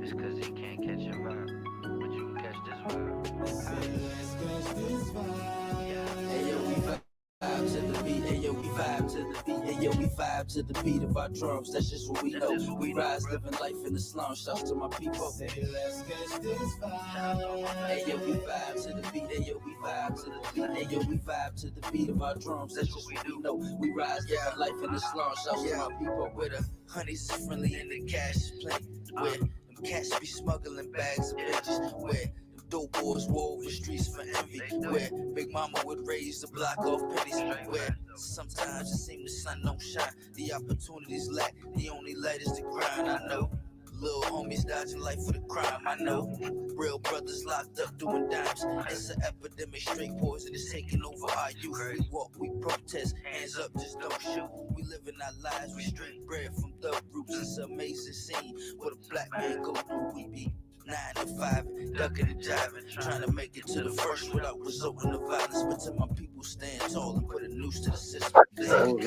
voice cause he can't catch your vibe. But you can catch this vibe. Let's catch this Yeah. vibe. Ayo, we vibe to the beat. Ayo, we vibe to the beat. Ayo, we vibe to the beat of our drums. That's just what we That's know. just what We we know, rise, bro. living life in the slum. Shouts to my people. Say, let's catch this Shout out to all my vibe. family, Ayo, we man. vibe to the beat. Ayo, we vibe to the Yes, beat. sir. Ayo, we vibe to the beat of our drums. That's That's what just we what we do. know. We rise, living life in the slum. Shouts to my people. Where the honey's is friendly and the cash is plenty. Where them cats be smuggling bags of Yeah. bitches. Where dope boys wove the streets for envy. They do. Where Big Mama would raise the block off pennies. Straight Where facts, though. sometimes it seems the sun don't shine. The opportunities lack. The only light is the grind. I know. Little homies dodging life for the crime. I know. Real brothers locked up doing dimes. It's an epidemic. Straight poison is taking over our youth. We walk, we protest. Hands up, just don't shoot. We living our lives. We straight bread from the roots. It's an amazing scene. What a black man go through. We be 9 to 5, ducking and jiving, trying to make it to the first without resorting to violence. But till my people stand tall and put a noose to the system. Oh,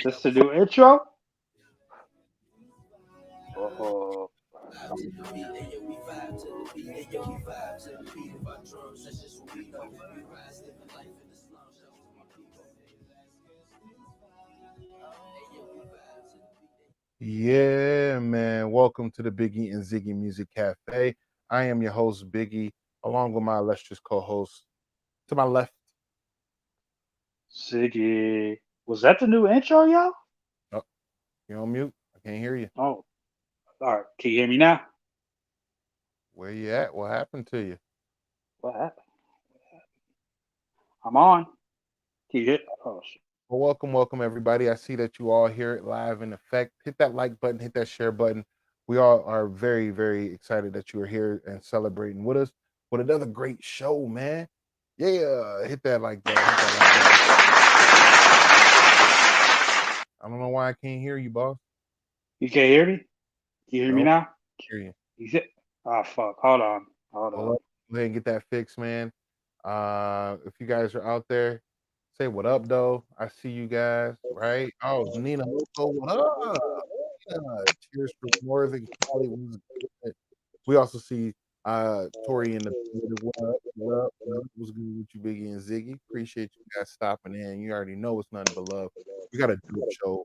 this the new intro? Oh, Yeah, man. Welcome to the Biggie and Ziggy Music Cafe. I am your host, Biggie, along with my illustrious co-host. To my left, Ziggy. Was that the new intro, y'all? oh, you're on mute. I can't hear you. Oh, all right. Can you hear me now? Where you at? What happened to you? What happened? I'm on. Can you hear? Oh, shit. Well, welcome, everybody. I see that you all hear it live in effect. Hit that like button, hit that share button. We all are very, very excited that you are here and celebrating with us with another great show, man. Yeah, hit that like button. Hit that like button. I don't know why I can't hear you, boss. You can't hear me? Can you hear me Nope, now? hear you. You said, oh, fuck. Hold on. Hold Well, on. let's go ahead and get that fixed, man. If you guys are out there, say what up, though. I see you guys, right? Oh, Nina Loco, what up? Yeah, cheers for Northern Cali. Was good. We also see Tori in the building. What up? What up? What up? What's good with you, Biggie and Ziggy? Appreciate you guys stopping in. You already know it's nothing but love. We got a dope show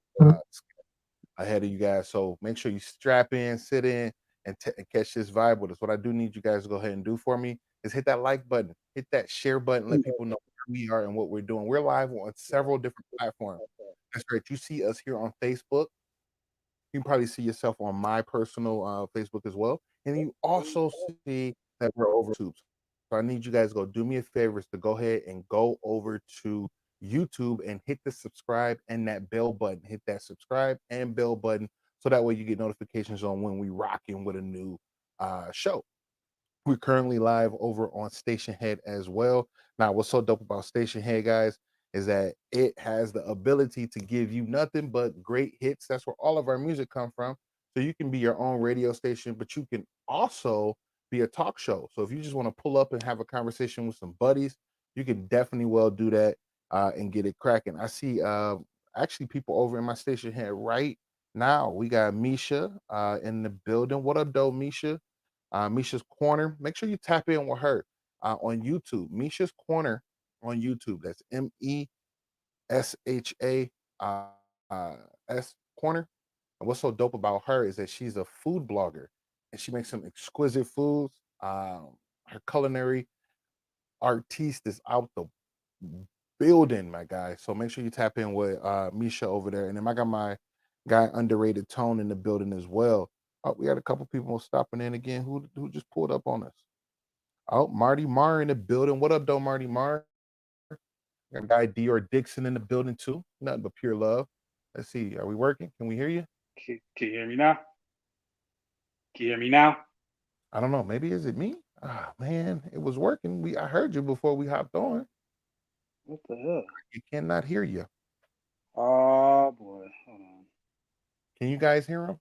ahead of you guys. So make sure you strap in, sit in, and catch this vibe with us. What I do need you guys to go ahead and do for me is hit that like button, hit that share button, let people know who we are and what we're doing. We're live on several different platforms. That's right. You see us here on Facebook. You can probably see yourself on my personal Facebook as well. And you also see that we're over YouTube. So I need you guys to go do me a favor is to go ahead and go over to YouTube and hit the subscribe and that bell button. Hit that subscribe and bell button so that way you get notifications on when we rocking with a new show. We're currently live over on Station Head as well. Now, what's so dope about Station Head, guys, is that it has the ability to give you nothing but great hits. That's where all of our music come from. So you can be your own radio station, but you can also be a talk show. So if you just want to pull up and have a conversation with some buddies, you can definitely well do that and get it cracking. I see actually people over in my Station Head right now. We got Misha in the building. What up, though, Misha? Misha's Corner. Make sure you tap in with her on YouTube. Misha's Corner on YouTube. That's MESHA S Corner. And what's so dope about her is that she's a food blogger and she makes some exquisite foods. Her culinary artiste is out the building, my guy. So make sure you tap in with Misha over there. And then I got my guy Underrated Tone in the building as well. Oh, we had a couple people stopping in again who just pulled up on us. Oh, Marty Marr in the building. What up, though, Marty Marr? Got a guy Dior Dixon in the building too. Nothing but pure love. Let's see. Are we working? Can we hear you? Can you hear me now? Can you hear me now? I don't know. Maybe is it me? Ah, man, it was working. I heard you before we hopped on. What the hell? You cannot hear you. Oh, boy. Hold on. Can you guys hear him?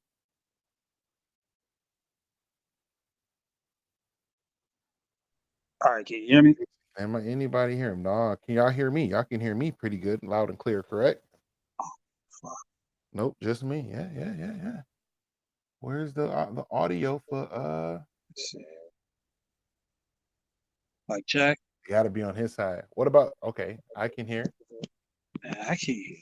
All right. Can you hear me? Am anybody hear him? No. Can y'all hear me? Y'all can hear me pretty good, loud and clear, correct? Fuck. Nope, just me. Yeah. Where's the audio for Let's see. Like check. Got to be on his side. What about? Okay, I can hear. I can't hear.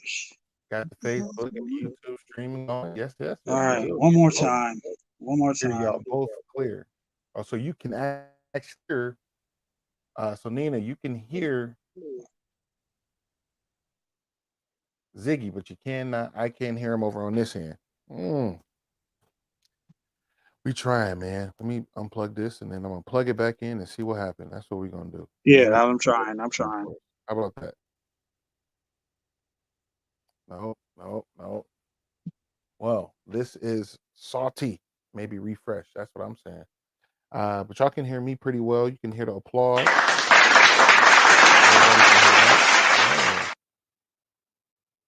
Got the Facebook and the YouTube streaming on. Yes, yes, All yes. We right, do. one more time. One more Hear time. y'all both clear. Oh, so you can actually hear. So Nina, you can hear Ziggy, but you cannot. I can't hear him over on this end. We trying, man. Let me unplug this, and then I'm gonna plug it back in and see what happens. That's what we're gonna do. Yeah, Nina, I'm trying. I'm trying. how about that? No, no, no. Well, this is salty. Maybe refresh. That's what I'm saying. But y'all can hear me pretty well. You can hear the applause. Everybody can hear that.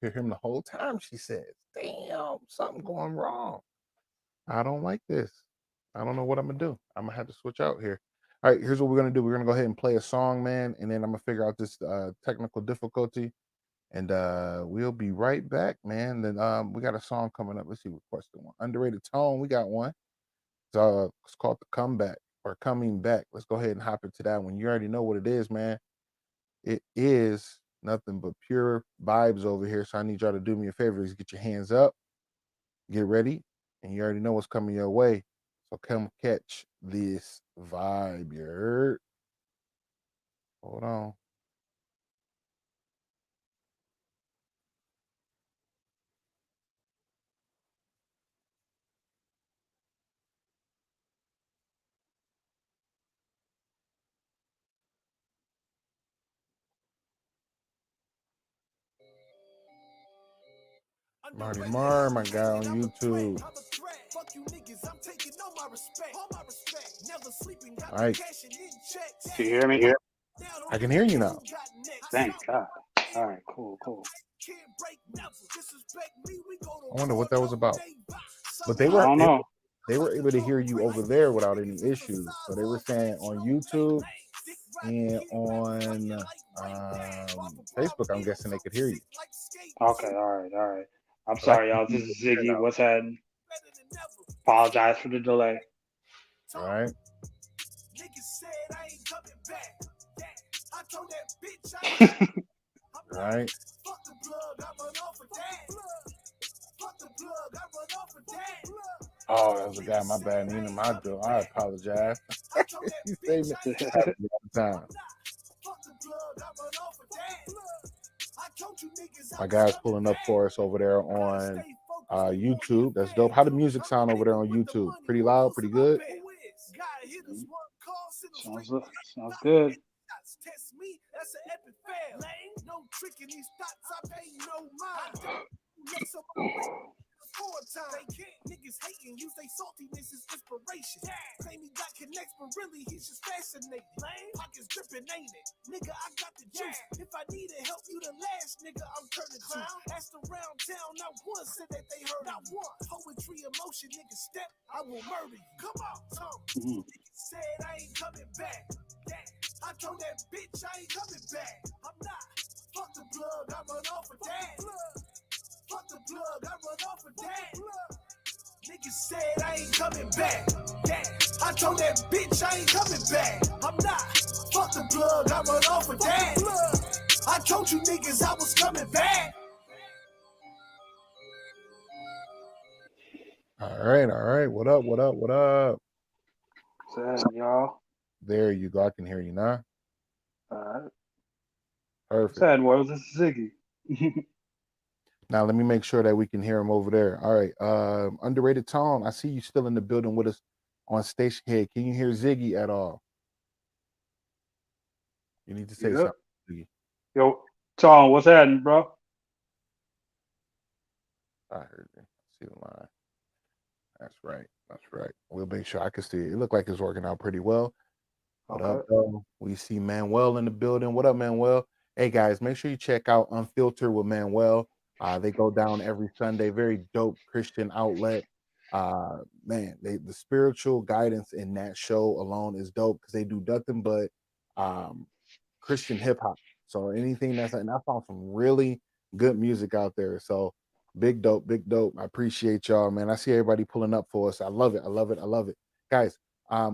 Yeah. Hear him the whole time. She says, "Damn, something going wrong. I don't like this. I don't know what I'm gonna do. I'm gonna have to switch out here." All right, here's what we're gonna do. We're gonna go ahead and play a song, man, and then I'm gonna figure out this technical difficulty, and we'll be right back, man. Then we got a song coming up. Let's see, requested one. Underrated Tone. We got one. It's called The Comeback or Coming Back. Let's go ahead and hop into that one. You already know what it is, man. It is nothing but pure vibes over here. So I need y'all to do me a favor: is get your hands up, get ready, and you already know what's coming your way. So come catch this vibe. You heard? Hold on. Marty Mar, my guy on YouTube. All right. Can you hear me? I can hear you now. Thank God. All right, cool. I wonder what that was about. But they I were don't know. they were able to hear you over there without any issues. So they were saying on YouTube and on Facebook, I'm guessing they could hear you. Okay, all right. I'm But I sorry, y'all. can This hear you is over there Ziggy. now. What's that? Apologize for the delay. All right. All right. Oh, that was a guy. My bad, Nina. My deal. I apologize. You say me happens all the time. My guy's pulling up for us over there on YouTube. That's dope. How the music sound over there on YouTube? Pretty loud, pretty good. Sounds good. Mhm. Niggas said I ain't coming back. I told that bitch I ain't coming back. I'm not. Fuck the plug, I run off with that. I told you niggas I was coming back. All right, all right. What up? What up? What up? What's that, y'all? There you go. I can hear you now. What's Perfect. that, boy? This is Ziggy. Now let me make sure that we can hear him over there. All right. Underrated Tone. I see you still in the building with us on Station Head. Can you hear Ziggy at all? You need to say Yep. something, Ziggy. Yo, Tom, what's happening, bro? I heard you. See the line. That's right. That's right. We'll make sure I can see it. It looked like it's working out pretty well. What Okay. up, though? We see Manuel in the building. What up, Manuel? Hey, guys, make sure you check out Unfiltered with Manuel. They go down every Sunday. Very dope Christian outlet. Man, the spiritual guidance in that show alone is dope because they do nothing but Christian hip hop. So anything and I found some really good music out there. So Big dope, big dope. I appreciate y'all, man. I see everybody pulling up for us. I love it. I love it. I love it. Guys,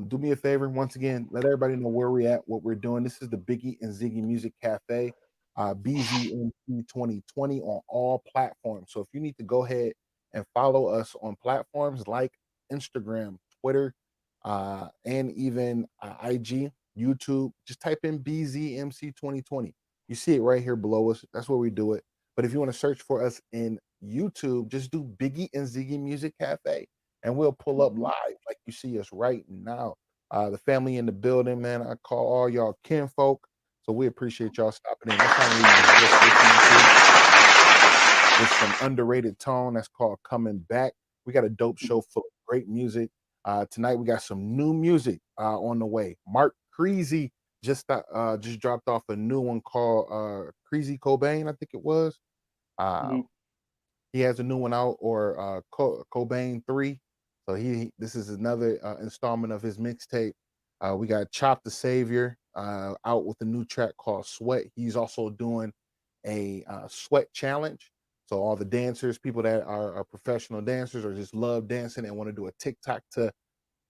do me a favor once again. Let everybody know where we're at, what we're doing. This is the Biggie and Ziggy Music Cafe, BZMP 2020 on all platforms. So if you need to go ahead and follow us on platforms like Instagram, Twitter, and even IG, YouTube, just type in BZMC 2020. You see it right here below us. That's where we do it. But if you want to search for us in YouTube, just do Biggie and Ziggy Music Cafe, and we'll pull up live like you see us right now. The family in the building, man. I call all y'all kinfolk. So we appreciate y'all stopping in. That's how we just listening to. It's some underrated tone that's called Coming Back. We got a dope show full of great music. Tonight we got some new music on the way. Mark Creasy just dropped off a new one called Creasy Cobain, I think it was. Mhm. He has a new one out, or Cobain 3. So this is another installment of his mixtape. We got Chop the Savior out with a new track called Sweat. He's also doing a sweat challenge. So all the dancers, people that are professional dancers or just love dancing and want to do a TikTok to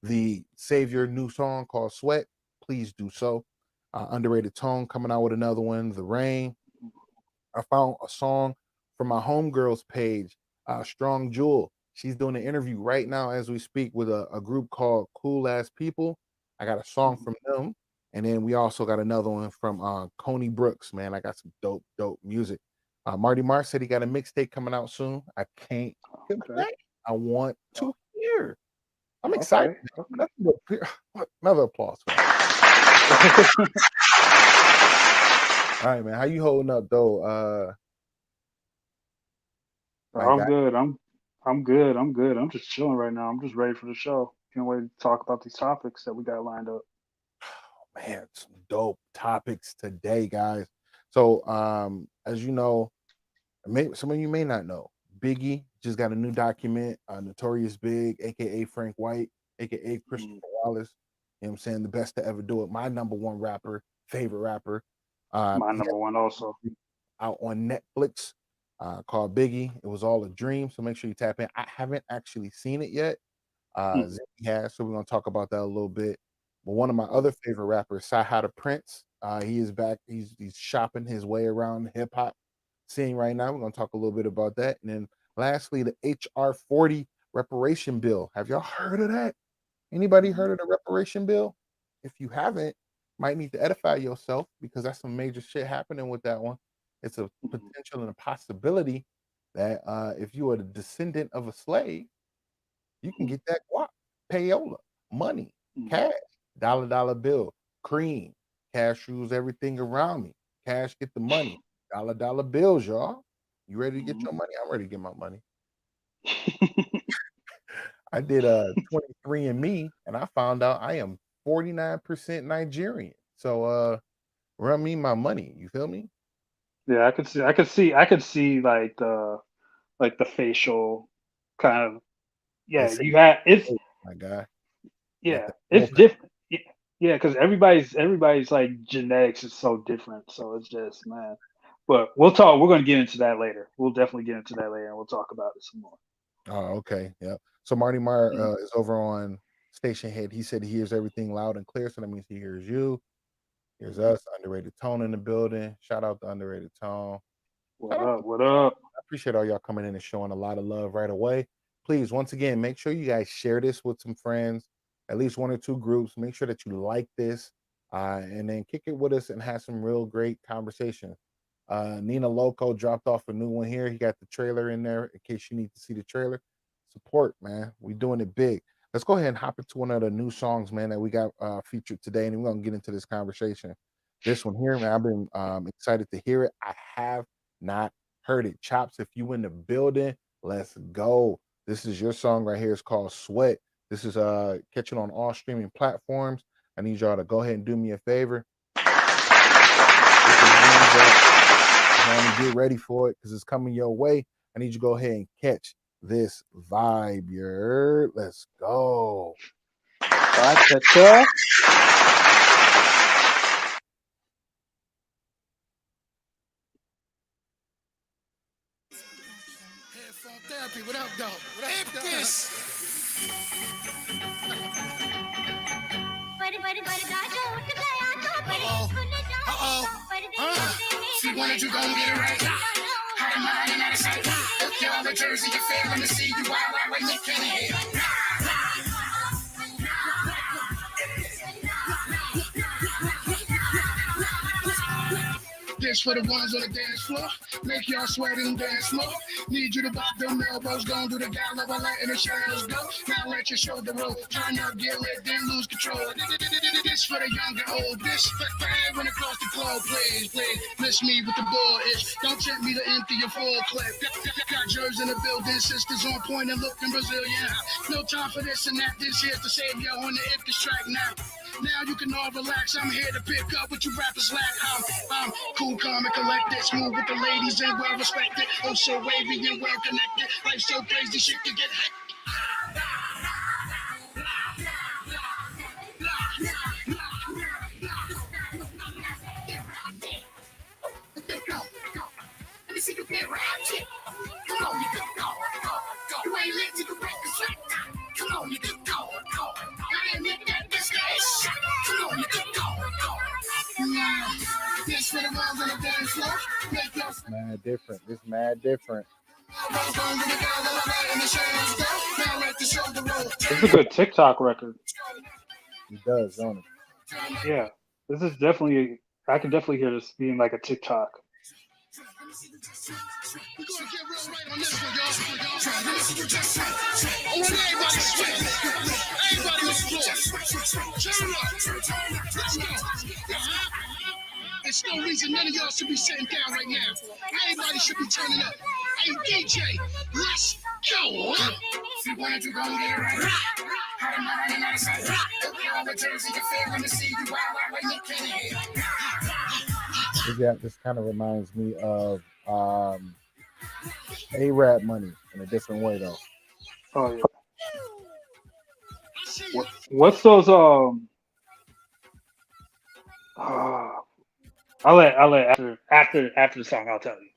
the Savior new song called Sweat, please do so. Underrated Tone coming out with another one, The Rain. I found a song from my homegirls page, Strong Jewel. She's doing an interview right now as we speak with a group called Cool Ass People. I got a song from them. And then we also got another one from Coney Brooks, man. I got some dope music. Marty Mark said he got a mixtape coming out soon. I can't Okay. wait. I want to hear. I'm excited. Okay. Another applause for that. All right, man. How you holding up though? My I'm guy. good. I'm good. I'm good. I'm just chilling right now. I'm just ready for the show. Can't wait to talk about these topics that we got lined up. Man, some dope topics today, guys. So, as you know, some of you may not know, Biggie just got a new document, Notorious Big, aka Frank White, aka Mm, Christopher Wallace. You know what I'm saying? The best to ever do it. My number one rapper, favorite rapper. my He has number one also. out on Netflix called Biggie. It was all a dream. So make sure you tap in. I haven't actually seen it yet. Mm, Ziggy has, so we're gonna talk about that a little bit. But one of my other favorite rappers, Sci the Prince, he is back. He's shopping his way around the hip hop scene right now. We're gonna talk a little bit about that. And then lastly, the HR 40 reparation bill. Have y'all heard of that? Anybody mm, heard of the reparation bill? If you haven't, might need to edify yourself because that's some major shit happening with that one. It's a mm, potential and a possibility that if you are the descendant of a slave, you can mm, get that guap, payola, money, mm, cash, dollar bill, cream, cash rules everything around me. Cash get the money, dollar bills, y'all. You ready to get mm. your money? I'm ready to get my money. I did 23 and Me, and I found out I am 49% Nigerian. So run me my money. You feel me? Yeah, I could see. I could see. I could see like the facial kind of. They Yeah, say, you had it's. "Oh, my guy, got Yeah, that it's wolf." different. Yeah, because everybody's like genetics is so different. So it's just man. But we'll talk. We're going to get into that later. We'll definitely get into that later, and we'll talk about it some more. Oh, okay. Yeah. So Marty Meyer Mm, is over on Station Head. He said he hears everything loud and clear. So that means he hears you. Here's mm. us, underrated tone in the building. Shout out to underrated tone. What Shout out up? to What up? I appreciate all y'all coming in and showing a lot of love right away. Please, once again, make sure you guys share this with some friends, at least one or two groups. Make sure that you like this, and then kick it with us and have some real great conversation. Nina Loco dropped off a new one here. He got the trailer in there in case you need to see the trailer. Support, man. We doing it big. Let's go ahead and hop into one of the new songs, man, that we got featured today, and we're gonna get into this conversation. This one here, man, I've been excited to hear it. I have not heard it. Chops, if you in the building, let's go. This is your song right here. It's called Sweat. This is catching on all streaming platforms. I need y'all to go ahead and do me a favor. Put your hands up. Get ready for it because it's coming your way. I need you to go ahead and catch this vibe. Let's go. Cha-cha-cha. Therapy, what up, though? Hip this! See, why don't you go get it right? How am I in that side? Look, y'all, the Jersey, you fail. Let me see you wild when you can't hear. This for the ones on the dance floor. Make y'all sweat and dance more. Need you to pop them elbows. Gon' do the gallop while letting the shadows go. Now let your shoulder roll. Turn up, get lit, then lose control. This for the young and old. This for everyone across the globe. Please, please, miss me with the bull ish. Don't tempt me to empty your full clip. Got jerks in the building, sisters on point and looking Brazilian. No time for this and that. This here's the savior on the Ipkiss track now. Now you can all relax. I'm here to pick up what you rappers lack. I'm cool, calm, and collected. Smooth with the ladies and well respected. Oh, so wavy and well connected. Life so crazy, shit can get hectic. Let me see you get ratchet. Come on, you can go. You ain't lit to the breakfast right now. Come on, you can go. I ain't lit that business. Come on, you can go. Now, this for the ones on the dance floor. Make your Mad different. This mad different. It's a good TikTok record. He does, don't he? Yeah, this is definitely. I can definitely hear this being like a TikTok. We're gonna get real right on this one, y'all. I want everybody sweat. Everybody on the floor. Turn up. Let's go. There's no reason none of y'all should be sitting down right now. Everybody should be turning up. Hey, DJ, let's go. See, why don't you go get it right? How am I in that side? Look, y'all, the Jersey, you fail. Let me see you wild when you can't hear. This kind of reminds me of A-Rap Money in a different way, though. Oh yeah. What's those I'll let after the song I'll tell you.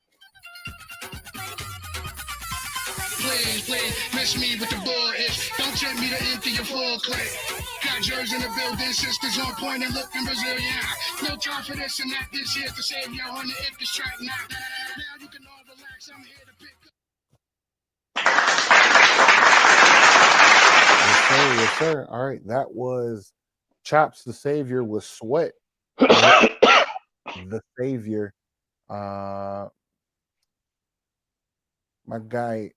Please, miss me with the bull ish. Don't tempt me to empty your full clip. Got jerks in the building, sisters on point and looking Brazilian. No time for this and that. This here's the savior on the Ipkiss track now. Now you can all relax. I'm here to pick up. Yes, sir. All right, that was Chops the Savior with Sweat. The Savior. My guy,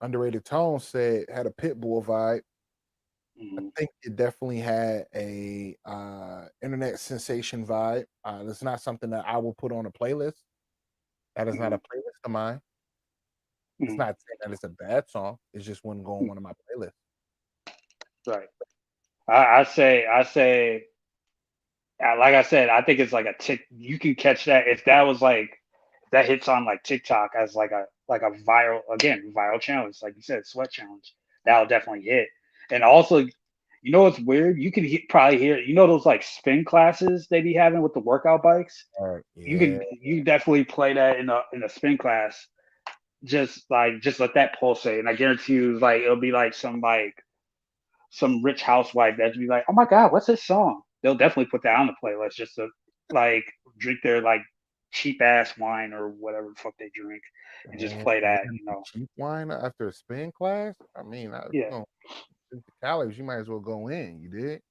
Underrated Tone said had a Pitbull vibe. I think it definitely had a internet sensation vibe. That's not something that I will put on a playlist. That is not a playlist of mine. It's not saying that it's a bad song. It just wouldn't go on one of my playlists. Right. I say, like I said, I think it's like a tick. You can catch that if that was like if that hits on like TikTok as like a viral challenge, like you said, sweat challenge. That'll definitely hit. And also, you know what's weird? You can probably hear. You know those like spin classes they be having with the workout bikes. Yeah. You definitely play that in a spin class. Just let that pulsate, and I guarantee you, like it'll be like some rich housewife that'd be like, "Oh my god, what's this song?" They'll definitely put that on the playlist just to like drink their like cheap ass wine or whatever the fuck they drink and just play that, you know. Cheap wine after a spin class? I mean, if Yeah, you don't drink the calories, you might as well go in. You did?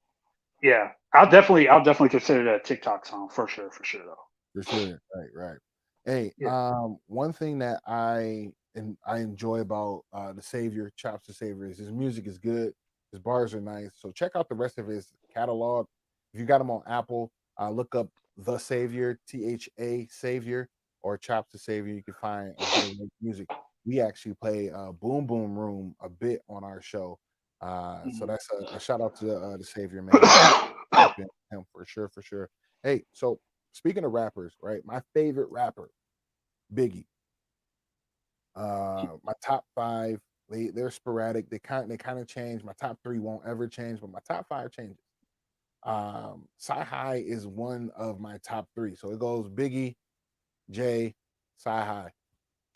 yeah. I'll definitely consider that a TikTok song for sure though. For sure. Right. Hey, Yeah. one thing that I enjoy about the Savior, Chops the Savior, is his music is good. His bars are nice. So check out the rest of his catalog. If you got him on Apple, look up The Savior, THA Savior, or Chops the Savior. You can find good music. We actually play Boom Boom Room a bit on our show. So that's a shout out to the Savior, man. Him for sure. Hey, so speaking of rappers, right? My favorite rapper, Biggie. My top 5, they're sporadic. They kind of change. My top 3 won't ever change, but my top 5 changes. Sci-Hi is one of my top 3. So it goes Biggie, Jay, Sci-Hi,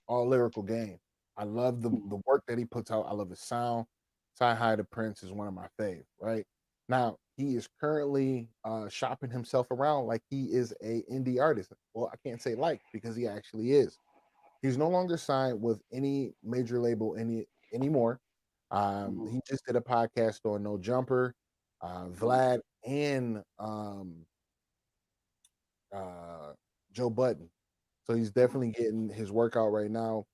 all lyrical game. I love the work that he puts out. I love his sound. Sci High the Prince is one of my fave. Right now, he is currently shopping himself around like he is a indie artist. Well, I can't say like because he actually is. He's no longer signed with any major label anymore. Mhm. He just did a podcast on No Jumper, Vlad, and uh, Joe Budden. So he's definitely getting his workout right now.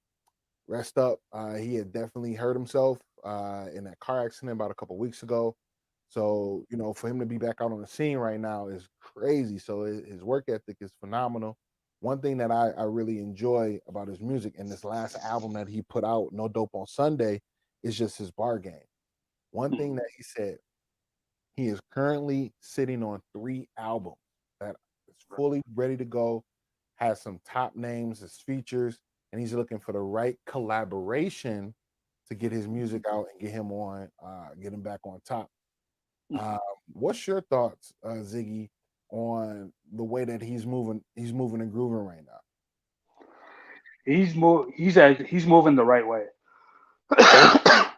Rest up. He had definitely hurt himself in that car accident about a couple weeks ago. So for him to be back out on the scene right now is crazy. So his work ethic is phenomenal. One thing that I really enjoy about his music and this last album that he put out, No Dope on Sunday, is just his bar game. One thing Mhm. that he said, he is currently sitting on 3 albums that is fully ready to go, has some top names as features, and he's looking for the right collaboration to get his music out and get him back on top. Um, what's your thoughts, Ziggy, on the way that he's moving and grooving right now? He's moving the right way.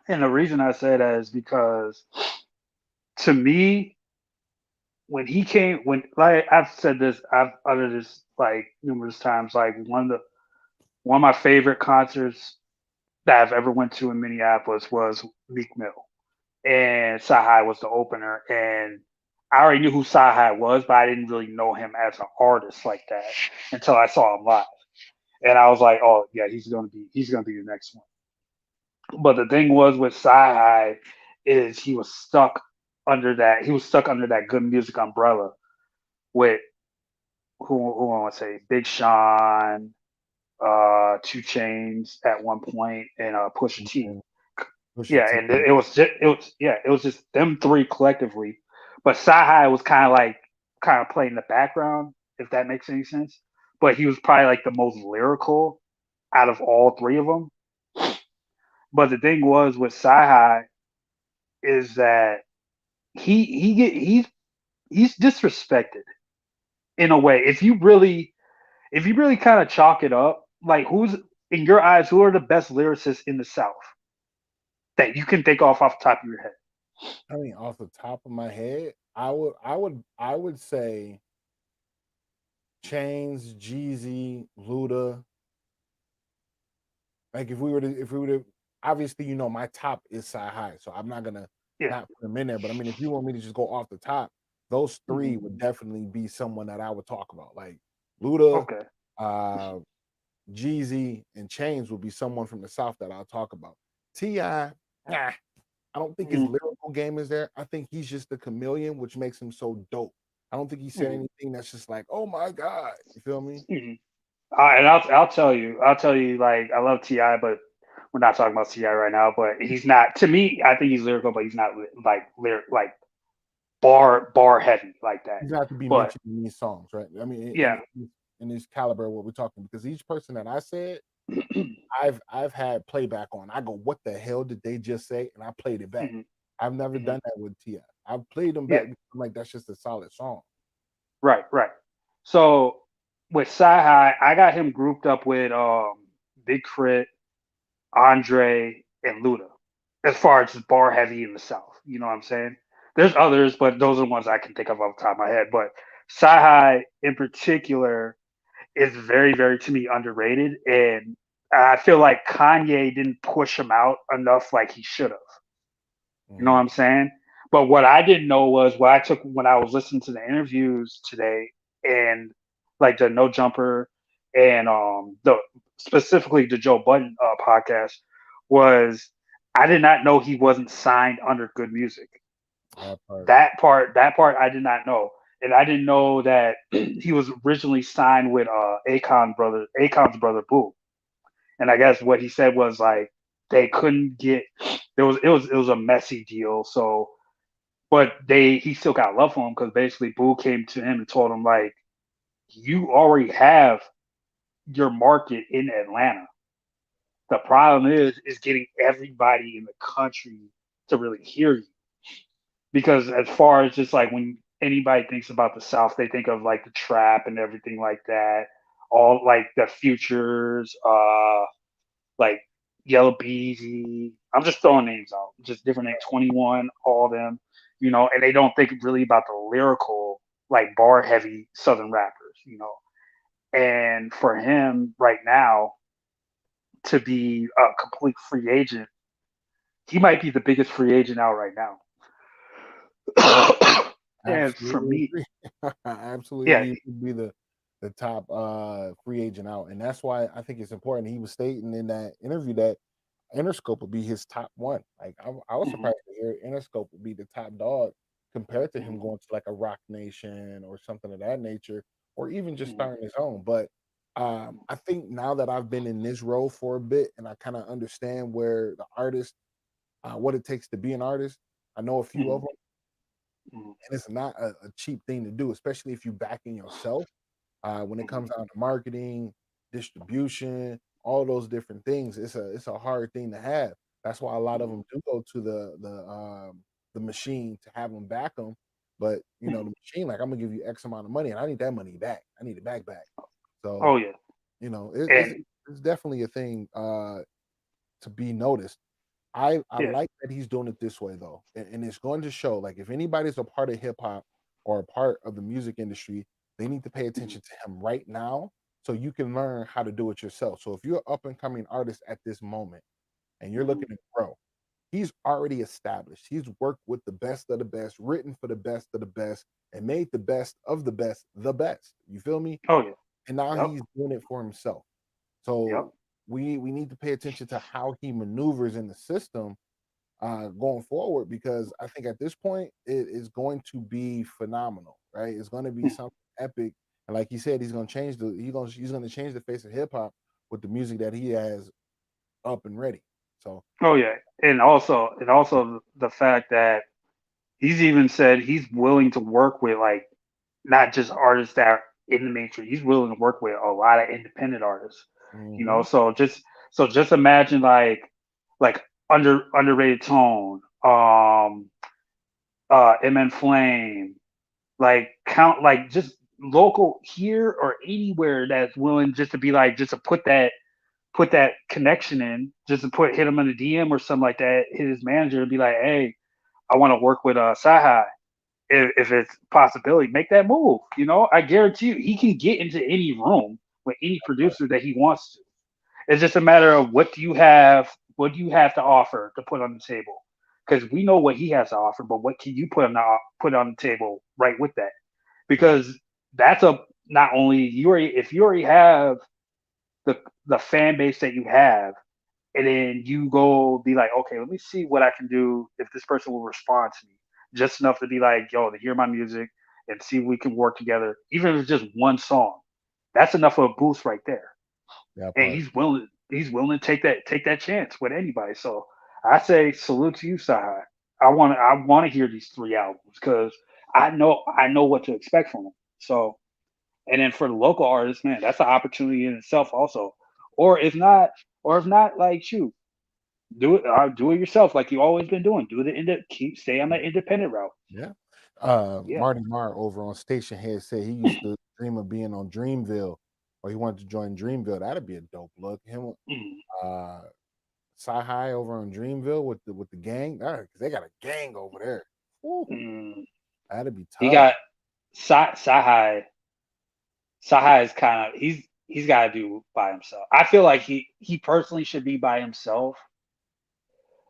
And the reason I say that is because to me, when like I've said this, I've uttered this like numerous times. Like one of my favorite concerts that I've ever went to in Minneapolis was Meek Mill, and Sahai was the opener. And I already knew who Sahai was, but I didn't really know him as an artist like that until I saw him live. And I was like, oh yeah, he's gonna be the next one. But the thing was with Sci is he was stuck under that good music umbrella with who I want to say Big Sean, Two Chains at one point, and Pusha T. And Pusha Yeah, T. and it was just them three collectively. But Sci was kind of playing the background, if that makes any sense. But he was probably like the most lyrical out of all three of them. But the thing was with Sci is that he's disrespected in a way. If you really kind of chalk it up, like who's in your eyes, who are the best lyricists in the South that you can think off the top of your head? I mean, off the top of my head, I would say Chains, Jeezy, Luda. Like if we were to obviously my top is Sci High, so I'm not gonna Yeah. not put him in there. But I mean, if you want me to just go off the top, those Hmm. three would definitely be someone that I would talk about. Like Luda, Okay. uh, Jeezy, and Chains would be someone from the South that I'll talk about. Ti, nah, I don't think his Hmm. lyrical game is there. I think he's just a chameleon, which makes him so dope. I don't think he said Hmm. anything that's just like, oh my god, you feel me? Hmm. And I'll tell you, like I love Ti, but we're not talking about Ti right now. But he's not to me. I think he's lyrical, but he's not like bar heavy like that. He's not to be But mentioned in these songs, right? I mean, yeah. in this caliber, what we're talking, because each person that I said, I've had playback on. I go, what the hell did they just say? And I played it back. Hmm. I've never Hmm. done that with Ti. I've played them Yeah. back because I'm like, that's just a solid song. Right. Right. So with Sci High, I got him grouped up with Big Crit, Andre, and Luda. As far as bar heavy in the South, you know what I'm saying? There's others, but those are the ones I can think of off the top of my head. But Sci High in particular is very, very to me underrated, and I feel like Kanye didn't push him out enough like he should have. You know what Mhm. I'm saying? But what I didn't know was what I took when I was listening to the interviews today, and like the No Jumper and the specifically the Joe Budden podcast, was I did not know he wasn't signed under Good Music. That part. That part I did not know, and I didn't know that he was originally signed with Akon's brother Boo. And I guess what he said was like they couldn't get it was a messy deal. So, but he still got love for him because basically Boo came to him and told him like you already have your market in Atlanta. The problem is getting everybody in the country to really hear you. Because as far as just like when anybody thinks about the South, they think of like the trap and everything like that. All like the futures, like Yellow Beezy. I'm just throwing names out, just different names. 21, all of them, and they don't think really about the lyrical, like bar heavy Southern rappers. And for him right now to be a complete free agent, he might be the biggest free agent out right now. And for Absolutely me, agree. I absolutely yeah, agree. He'd be the top free agent out, and that's why I think it's important. He was stating in that interview that Interscope would be his top one. Like I was mhm, surprised to hear Interscope would be the top dog compared to him mhm, going to like a Rock Nation or something of that nature, or even just mhm, starting his own. But I think now that I've been in this role for a bit and I kind of understand where the artist, what it takes to be an artist. I know a few of mhm, them, mhm, and it's not a cheap thing to do, especially if you back in yourself. When it mhm, comes down to marketing, distribution, all those different things, it's a hard thing to have. That's why a lot of mhm, them do go to the machine to have them back them. But mhm. the machine, like, I'm gonna give you X amount of money, and I need that money back. I need it back. Oh So yeah, it's and it's definitely a thing to be noticed. I yeah, like that he's doing it this way though, and it's going to show. Like, if anybody's a part of hip hop or a part of the music industry, they need to pay mhm, attention to him right now, so you can learn how to do it yourself. So if you're an up and coming artist at this moment and you're mhm. looking to grow, he's already established. He's worked with the best of the best, written for the best of the best, and made the best of the best the best. You feel me? Oh yeah, And now yep, he's doing it for himself. yep, So we need to pay attention to how he maneuvers in the system going forward, because I think at this point it is going to be phenomenal, right? It's going to be mhm. something epic, and like he said, he's going to change the face of hip hop with the music that he has up and ready. So Oh yeah, and also the fact that he's even said he's willing to work with like not just artists that are in the mainstream. He's willing to work with a lot of independent artists. hmm So just imagine like underrated tone, MN Flame, like count like just local here or anywhere that's willing just to be like just to put that connection in, just to hit him in a DM or something like that, hit his manager and be like, hey, I want to work with Sahai. If it's a possibility, make that move. I guarantee you, he can get into any room with any producer that he wants to. It's just a matter of what do you have to offer to put on the table? Because we know what he has to offer, but what can you put on the table right with that? yeah, Because that's a not only if you already have the the fan base that you have, and then you go be like, okay, let me see what I can do if this person will respond to me just enough to be like, yo, to hear my music and see if we can work together, even if it's just one song. That's enough of a boost right there. that And part. he's willing to take that chance with anybody. So I say salute to you, Sahai. I want to hear these three albums because I know what to expect from them. So and then for the local artists, man, that's an opportunity in itself also. Or if not, like you, do it yourself like you always been doing. Do the stay on the independent route. Yeah. Yeah. Marty Marr over on Station Head said he used to dream of being on Dreamville, or he wanted to join Dreamville. That'd be a dope look. Him, Mm, uh, Sci High over on Dreamville with the gang. 'Cause they got a gang over there. Woo, mm. that'd be He tough. got Sahai. Sahai is kind of he's got to do by himself. I feel like he personally should be by himself.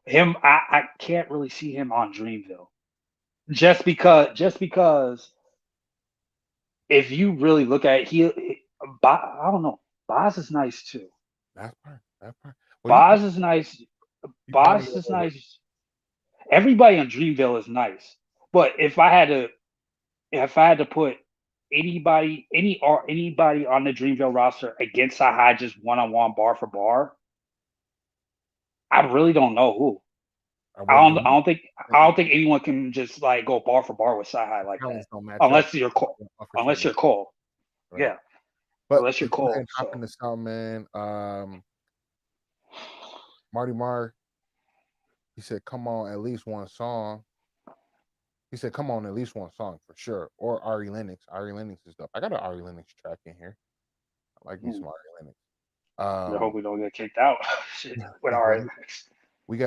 I can't really see him on Dreamville just because if you really look at it, I don't know. Boz is nice too. That part. That part. Well, Boz is nice. you probably Boz is nice. Everybody on Dreamville is nice. But if I had to put anybody on the Dreamville roster against Sahai just one on one bar for bar, I really don't know who. I I would don't do. I don't think I don't think anyone can just like go bar for bar with Sahai like that. Talents don't match up. Unless you're Cole. For Unless certain, you're Cole. right? Yeah. But Unless to you're go ahead Cole. and hop So into something, man. Marty Marr, he said, "Come on, at least one song." He said, "Come on, at least one song for sure." Or Ari Lennox. Ari Lennox is dope. I got an Ari Lennox track in here. I like me mm, some Ari Lennox. I Um, hope we don't get kicked out. Shit, with our right. MX.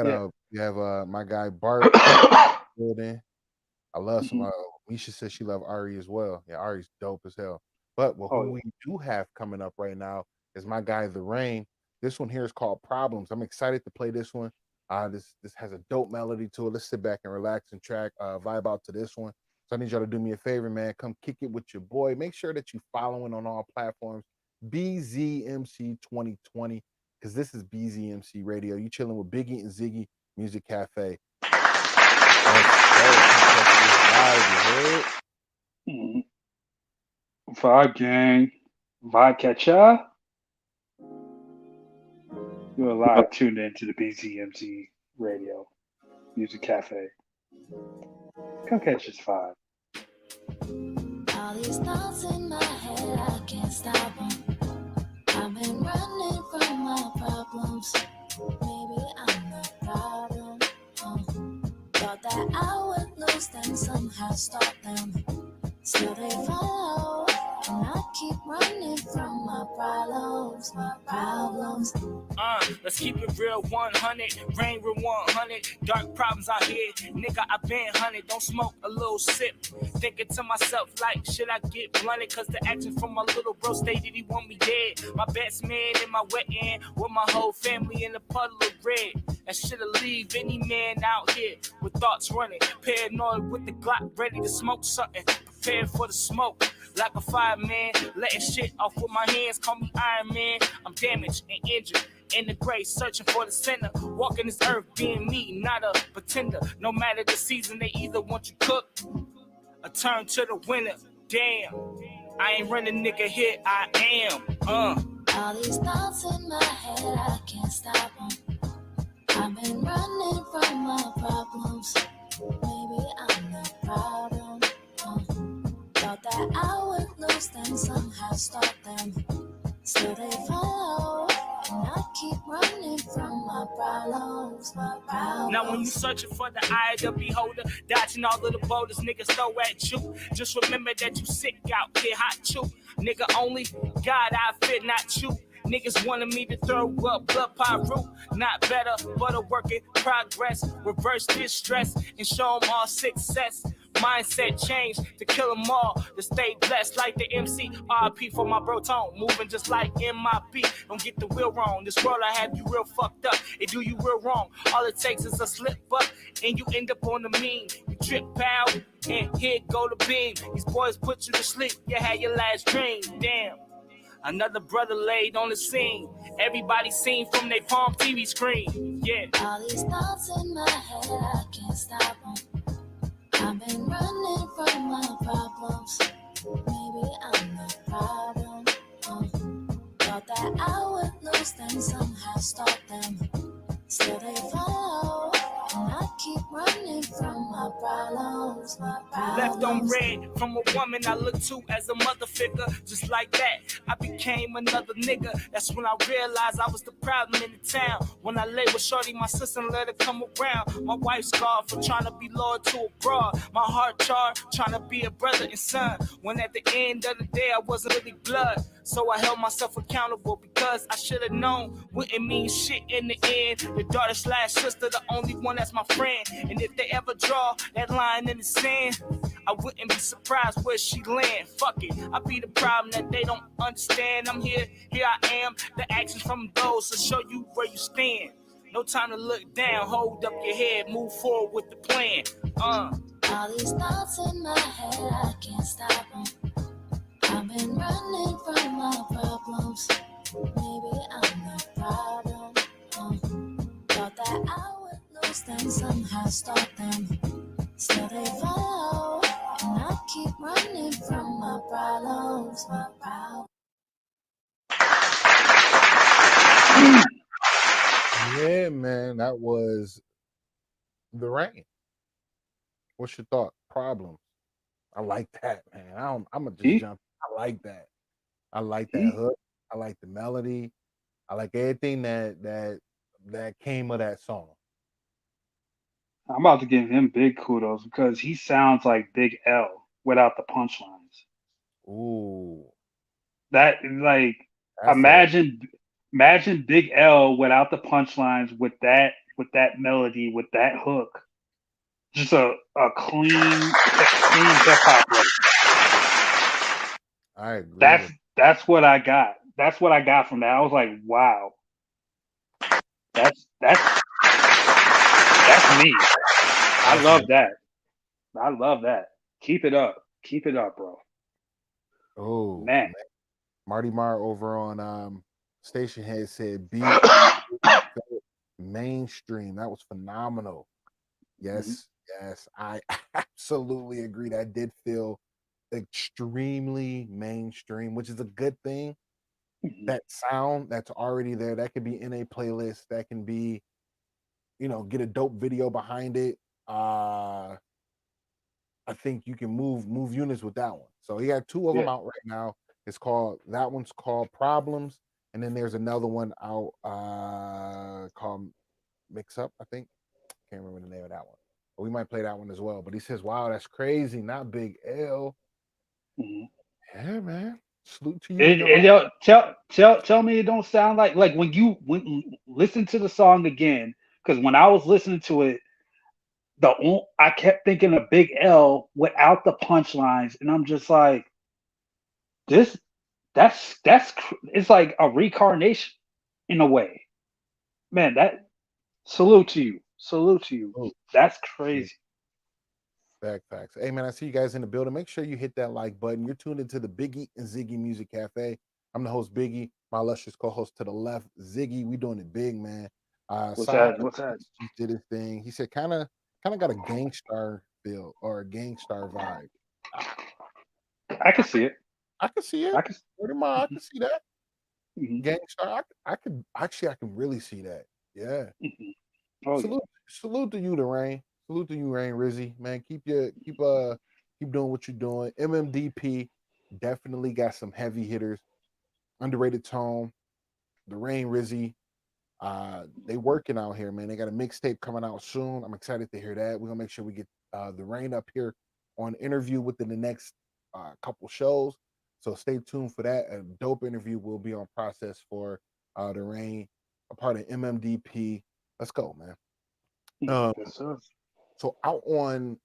Yeah. We have my guy Bart building. I love some. Mhm. Misha says she love Ari as well. Yeah, Ari's dope as hell. But Oh who yeah. we do have coming up right now is my guy The Rain. This one here is called Problems. I'm excited to play this one. This has a dope melody to it. Let's sit back and relax and track vibe out to this one. So I need y'all to do me a favor, man. Come kick it with your boy. Make sure that you following on all platforms. BZMC 2020, because this is BZMC Radio. You chilling with Biggie and Ziggy Music Cafe. Let's go. Come catch this vibe, you heard? Mhm. Vibe gang. Vibe catcher. You're live tuned into the BZMC Radio Music Cafe. Come catch this vibe. All these thoughts in my head, I can't stop them. I've been running from my problems. Maybe I'm the problem. Thought that I would lose them, somehow stop them. Still they follow, and I keep running from my problems, my problems. Let's keep it real 100, rain real 100, dark problems out here, nigga I been hunted, don't smoke a little sip, thinking to myself like, should I get blunted, cause the action from my little bro stated he want me dead, my best man in my wet end, with my whole family in a puddle of red, and should've leave any man out here, with thoughts running, paranoid with the Glock, ready to smoke something, prepared for the smoke, like a fireman, letting shit off with my hands, call me Iron Man, I'm damaged and injured, in the grave, searching for the center. Walking this earth, being me, not a pretender. No matter the season, they either want you cooked or turn to the winner. Damn, I ain't running, nigga. Here I am. All these thoughts in my head, I can't stop them. I've been running from my problems. Maybe I'm the problem. Thought that I would lose them, somehow stop them. Still they follow. And I keep running from my problems, my problems. Now when you searching for the eye of the beholder, dodging all of the boulders niggas throw at you, just remember that you sick out here, hot chew. Nigga only God I fear, not you. Niggas wanted me to throw up blood pot root, not better, but a work in progress. Reverse distress and show them all success. Mindset change to kill them all, to stay blessed like the MC. RP for my bro Tone, moving just like MIP. Don't get the wheel wrong, this world I have you real fucked up. It do you real wrong, all it takes is a slip up, and you end up on the mean. You trip out, and here go the beam. These boys put you to sleep, you had your last dream, damn. Another brother laid on the scene. Everybody seen from their palm TV screen. Yeah. All these thoughts in my head, I can't stop them. I've been running from my problems. Maybe I'm the problem. Thought that I would lose them, somehow stop them. Still they follow. And I keep running from my problems, my problems. Left on red from a woman I look to as a mother figure. Just like that, I became another nigga. That's when I realized I was the problem in the town. When I lay with shorty, my sister and let her come around. My wife scarred for trying to be loyal to a broad. My heart charred, trying to be a brother and son. When at the end of the day, I wasn't really blood. So I held myself accountable because I should have known wouldn't mean shit in the end. The daughter slash sister, the only one that's my friend. And if they ever draw that line in the sand, I wouldn't be surprised where she land. Fuck it, I be the problem that they don't understand. I'm here I am. The actions from those to show you where you stand. No time to look down, hold up your head, move forward with the plan. All these thoughts in my head, I can't stop them. I've been running from my problems. Maybe I'm the problem. Thought that I would lose them, somehow stop them. Still they follow. And I keep running from my problems, my problems. Yeah, man, that was The Rain. What's your thought? Problems. I like that, man. I'm gonna just See? jump. I like that. I like that See? hook. I like the melody. I like everything that came of that song. I'm about to give him big kudos because he sounds like Big L without the punchlines. Ooh, That like that's a imagine Imagine Big L without the punchlines, with that melody, with that hook. Just a clean hip hop record. I agree That's with. that's what I got. That's what I got from that. I was like, wow, that's that's me. I That's love that. I love that. Keep it up. Keep it up, bro. oh Man. man. Marty Marr over on Station Head said beat mainstream. That was phenomenal. Mhm, Yes, yes, I absolutely agree. That did feel extremely mainstream, which is a good thing. mhm. That sound that's already there, that could be in a playlist, that can be, get a dope video behind it. Uh I think you can move units with that one. So he had two of Yeah. them out right now. It's called that one's called Problems, and then there's another one out called Mix Up, I think. Can't remember the name of that one. But we might play that one as well. But he says, "Wow, that's crazy." Not Big L. Mhm. Yeah, man. Salute to you and your It heart. tell me it don't sound like when when listen to the song again, because when I was listening to it, I kept thinking of Big L without the punchlines, and I'm just like, this it's like a reincarnation in a way. Man, that salute to you. Salute to you. Oh, That's salute. crazy. Facts. Hey, man, I see you guys in the building. Make sure you hit that like button. You're tuned into the Biggie and Ziggy Music Cafe. I'm the host, Biggie. My illustrious co-host to the left, Ziggy. We doing it big, man. What's Side that? What's that? just did his thing. He said, kind of got a gangstar feel or a gangstar vibe. I, I can see it. I can see it. I can. Pretty much, I Mhm, can see that mhm, gangstar. I could actually, I can really see that. Yeah. mhm. Oh yeah. Salute to you, the rain. Salute to you, Rain Rizzy. Man, keep doing what you're doing. MMDP definitely got some heavy hitters. Underrated tone. The Rain Rizzy. They working out here, man. They got a mixtape coming out soon. I'm excited to hear that. We're gonna make sure we get the rain up here on interview within the next couple shows. So stay tuned for that. A dope interview will be on process for the rain, a part of MMDP. Let's go, man. Um, Yes, sir. so out on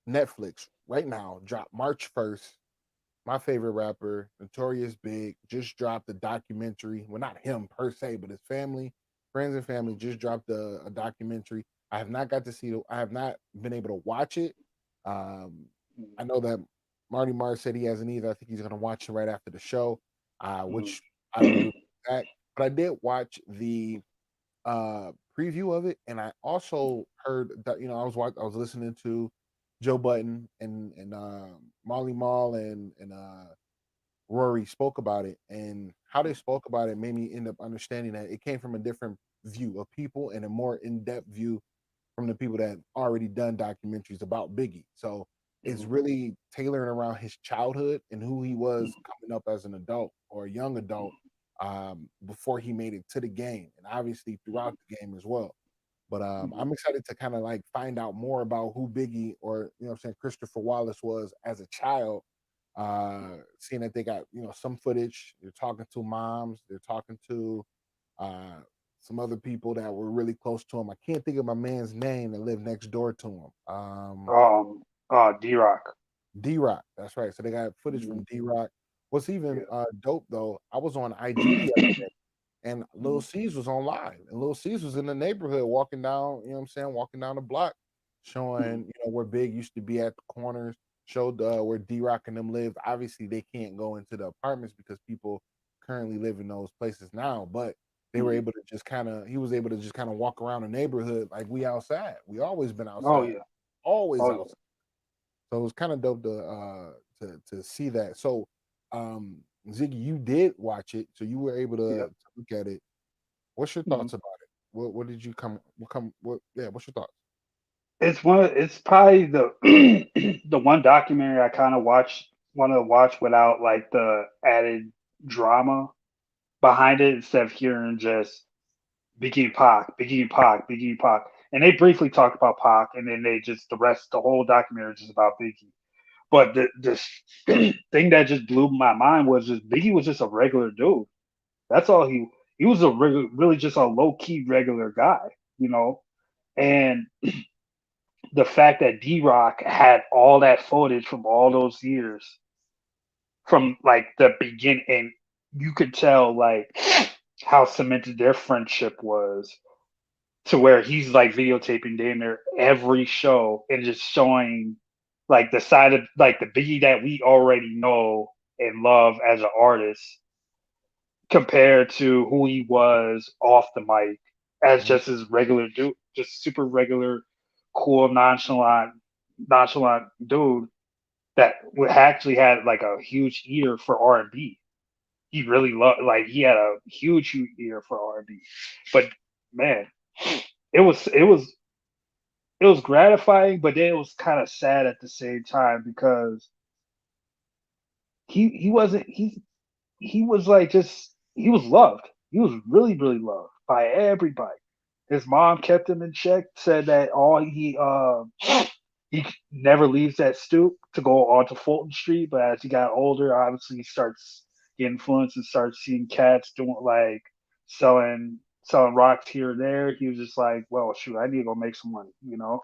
Netflix right now, dropped March 1st. My favorite rapper, Notorious Big, just dropped a documentary. Well, not him per se, but his family, friends and family just dropped a documentary. I have not got to see it. I have not been able to watch it. Um, I know that Marty Marr said he hasn't either. I think he's going to watch it right after the show, Mhm, which I will do that. But I did watch the preview of it, and I also heard that I was listening to Joe Button and Molly Mall and Rory spoke about it, and how they spoke about it made me end up understanding that it came from a different view of people and a more in depth view from the people that already done documentaries about Biggie. So it's mhm, really tailoring around his childhood and who he was coming up as an adult or a young adult before he made it to the game, and obviously throughout the game as well. But mhm, I'm excited to kind of like find out more about who Biggie or I'm saying Christopher Wallace was as a child. Seeing that they got some footage, they're talking to moms, they're talking to uh, some other people that were really close to him. I can't think of my man's name that lived next door to him. D Rock. D Rock, that's right. So they got footage from Mhm, D Rock. What's yeah. even dope though, I was on IG the other day and Lil Mhm, C's was on live, and Lil C's was in the neighborhood walking down, you know what I'm saying, walking down the block, mhm, showing where Big used to be at the corners, showed where D Rock and them lived. Obviously, they can't go into the apartments because people currently live in those places now, but they were mhm. able to just kind of he was able to just kind of walk around the neighborhood like we outside. We always been Oh outside, yeah. always Oh yeah. outside. So it was kind of dope to see that. So Ziggy, you did watch it, so you were able Yeah. to look at it. What's your Mhm. thoughts about it? What did you come what yeah, what's your thoughts? It's probably the the one documentary I kind of want to watch without like the added drama behind it instead of hearing just Biggie and Pac, Biggie and Pac, Biggie and Pac. And they briefly talked about Pac, and then the whole documentary is just about Biggie. But the thing that just blew my mind was just Biggie was just a regular dude. That's all he was a really just a low key regular guy, you know. And the fact that D Rock had all that footage from all those years, from like the beginning, and you could tell like how cemented their friendship was, to where he's like videotaping damn near every show and just showing like the side of like the Biggie that we already know and love as an artist, compared to who he was off the mic as Mhm. just his regular dude, just super regular, cool, nonchalant dude that actually had like a huge ear for R&B. He really loved, like he had a huge ear for R&B. But man, it was it was it was gratifying, but then it was kind of sad at the same time because he wasn't he was like just he was loved. He was really loved by everybody. His mom kept him in check. Said that all he never leaves that stoop to go onto Fulton Street. But as he got older, obviously he starts getting influenced and starts seeing cats doing like selling rocks here and there. He was just like, well, shoot, I need to go make some money, you know.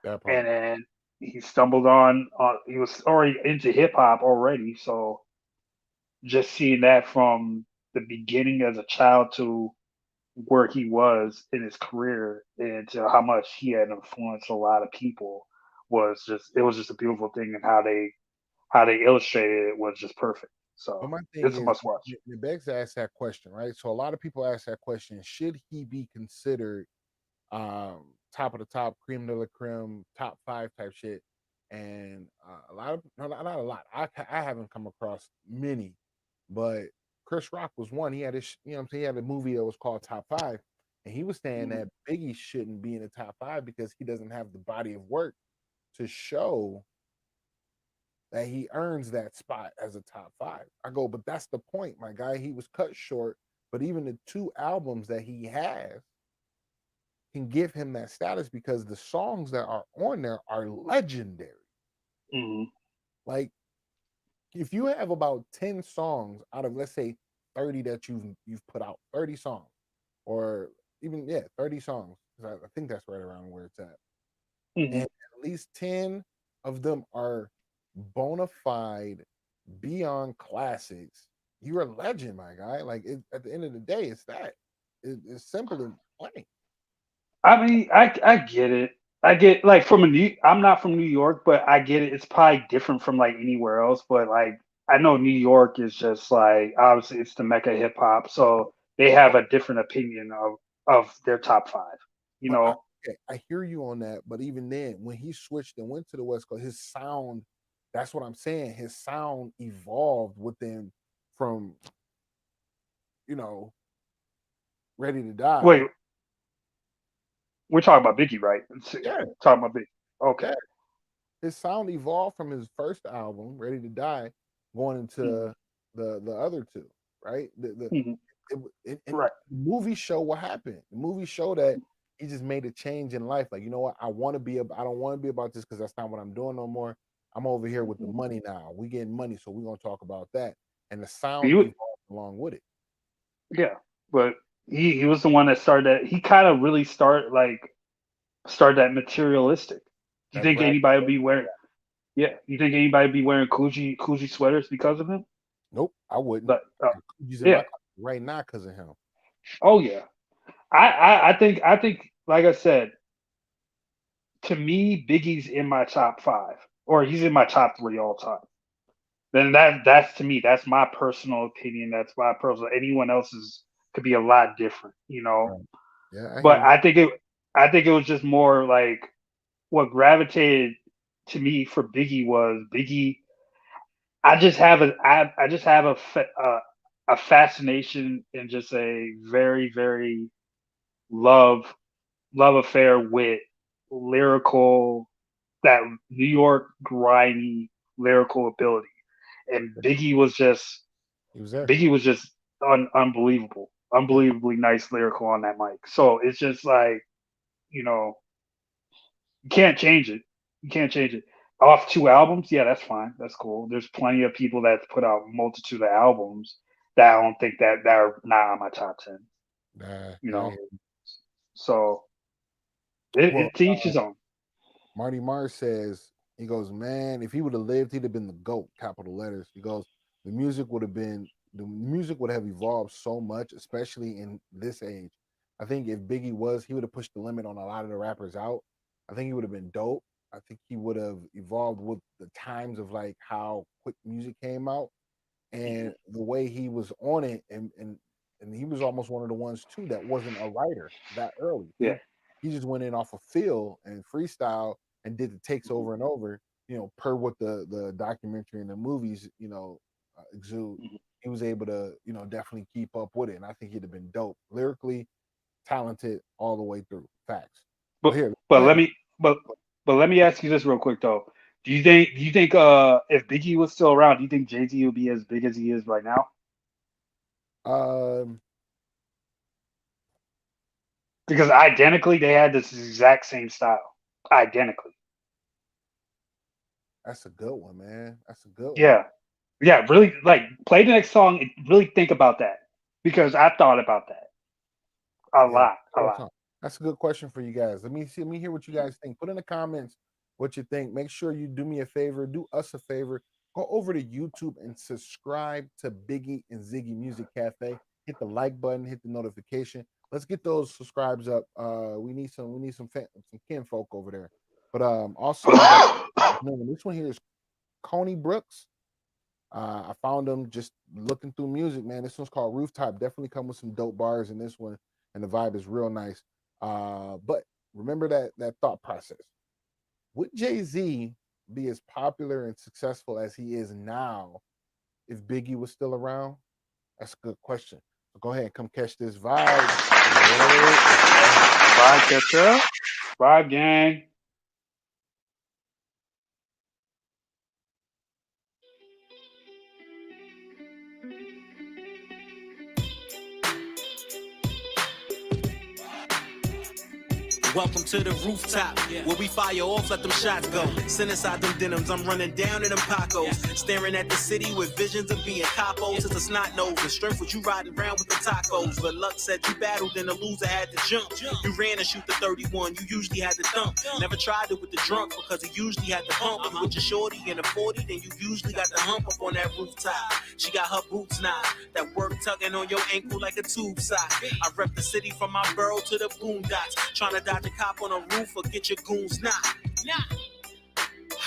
That And part. then he stumbled on. He was already into hip hop already, so just seeing that from the beginning as a child to where he was in his career and to how much he had influenced a lot of people was just it was just a beautiful thing, and how they illustrated it was just perfect. But So my thing it's a is, must watch. it begs to ask that question, right? So a lot of people ask that question: should he be considered top of the top, cream de la creme, top five type shit? And a lot of not a lot. I haven't come across many, but Chris Rock was one. He had his, you know, what I'm saying, he had a movie that was called Top Five, and he was saying Mhm. that Biggie shouldn't be in the top five because he doesn't have the body of work to show that he earns that spot as a top five. I go, but that's the point, my guy. He was cut short, but even the two albums that he has can give him that status because the songs that are on there are legendary. Mhm. Like if you have about 10 songs out of, let's say, 30 that you've put out, 30 songs, or even, yeah, 30 songs, 'cause I think that's right around where it's at. And Mhm. at least 10 of them are bona fide beyond classics. You're a legend, my guy. Like at the end of the day, it's that. It's simple and plain. I mean, I get it. I get like from a New. I'm not from New York, but I get it. It's probably different from like anywhere else. But like I know New York is just like obviously it's the mecca of hip hop, so they have a different opinion of their top five. You But know, okay, I hear you on that. But even then, when he switched and went to the West Coast, his sound, that's what I'm saying. His sound evolved within from, you know, Ready to wait, Die. we're talking about Biggie, right? Yeah, Talking about Biggie. Okay. yeah. His sound evolved from his first album, Ready to Die, going Mhm. into the other two, right? Mhm. And Right. the movie show what happened. The movie show that he just made a change in life. Like, you know what? I want to be. I don't want to be about this because that's not what I'm doing no more. I'm over here with the Mhm. money now. We getting money, so we're gonna talk about that. And the sound He, evolved along with it. yeah, but he was the one that started that. He kind of really started that materialistic. Do you That think Brad. anybody would be wearing? Yeah, you think anybody would be wearing Coogee sweaters because of him? Nope, I wouldn't. But He's in my yeah, closet right now because of him. oh yeah. I think like I said, to me, Biggie's in my top five, or he's in my top three all time. Then that's to me, that's my personal opinion. That's my personal. Anyone else's could be a lot different, you know. Right. Yeah, I hear But you. I think it was just more like what gravitated to me for Biggie was Biggie. I just have a fascination and just a very love love affair with lyrical, that New York grimy lyrical ability. And He was there. Biggie was just unbelievable, Yeah. unbelievably nice lyrical on that mic. So it's just like, you know, you can't change it. You can't change it. Off two albums, yeah, that's fine. That's cool. There's plenty of people that put out multitude of albums that I don't think that are not on my top 10. Nah, You I know, hear you. so Well, to each his own. Marty Mars says, he goes, man, if he would have lived, he'd have been the GOAT, capital letters. He goes, the music would have evolved so much, especially in this age. I think if Biggie was, he would have pushed the limit on a lot of the rappers out. I think he would have been dope. I think he would have evolved with the times of like how quick music came out and the way he was on it, and he was almost one of the ones too that wasn't a writer that early. Yeah. He just went in off of feel and freestyle and did the takes Mhm. over and over, per what the documentary and the movies, exude. Mhm. He was able to, definitely keep up with it, and I think he'd have been dope, lyrically talented all the way through. Facts. But But here, but go let ahead. me but let me ask you this real quick though. Do you think if Biggie was still around, do you think Jay-Z would be as big as he is right now? Um, Because identically they had this exact same style. Identically. that's a good one, man. That's a good one. Yeah. Yeah, really like play the next song and really think about that. Because I thought about that a Yeah, lot, a lot. that's a good question for you guys. Let me hear what you guys think. Put in the comments what you think. Make sure you do me a favor, do us a favor. Go over to YouTube and subscribe to Biggie and Ziggy Music Cafe. Hit the like button, hit the notification. Let's get those subscribes up. We need some kin folk over there. But also we got this one here is Coney Brooks. I found them just looking through music, man. This one's called Rooftop. Definitely come with some dope bars in this one, and the vibe is real nice. But remember that thought process. Would Jay-Z be as popular and successful as he is now if Biggie was still around? That's a good question. So go ahead and come catch this vibe. Vibe catcher. Vibe gang. Welcome to the rooftop, where we fire off, let them shots go. Send inside them denims, I'm running down in them Pacos. Staring at the city with visions of being capos. It's a snot nose, and strength with you riding around with the tacos. But luck said you battled, and the loser had to jump. You ran and shoot the 31, you usually had to thump. Never tried it with the drunk, because he usually had to pump. If you with your shorty in a 40, then you usually got to hump up on that rooftop. She got her boots now, that work tugging on your ankle like a tube sock. I rep the city from my borough to the boondocks. Trying to dodge a cop on a roof or get your goons knocked.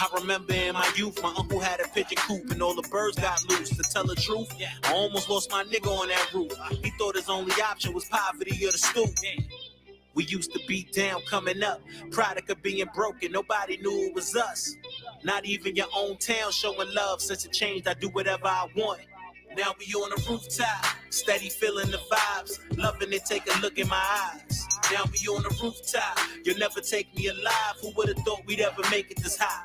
I remember in my youth, my uncle had a pigeon coop and all the birds got loose. To tell the truth, I almost lost my nigga on that roof. He thought his only option was poverty or the stoop. We used to beat down coming up, product of being broken. Nobody knew it was us. Not even your own town showing love. Since it changed, I do whatever I want. Now we on the rooftop, steady feeling the vibes, loving it, take a look in my eyes. Now we on the rooftop, you'll never take me alive. Who would've thought we'd ever make it this high?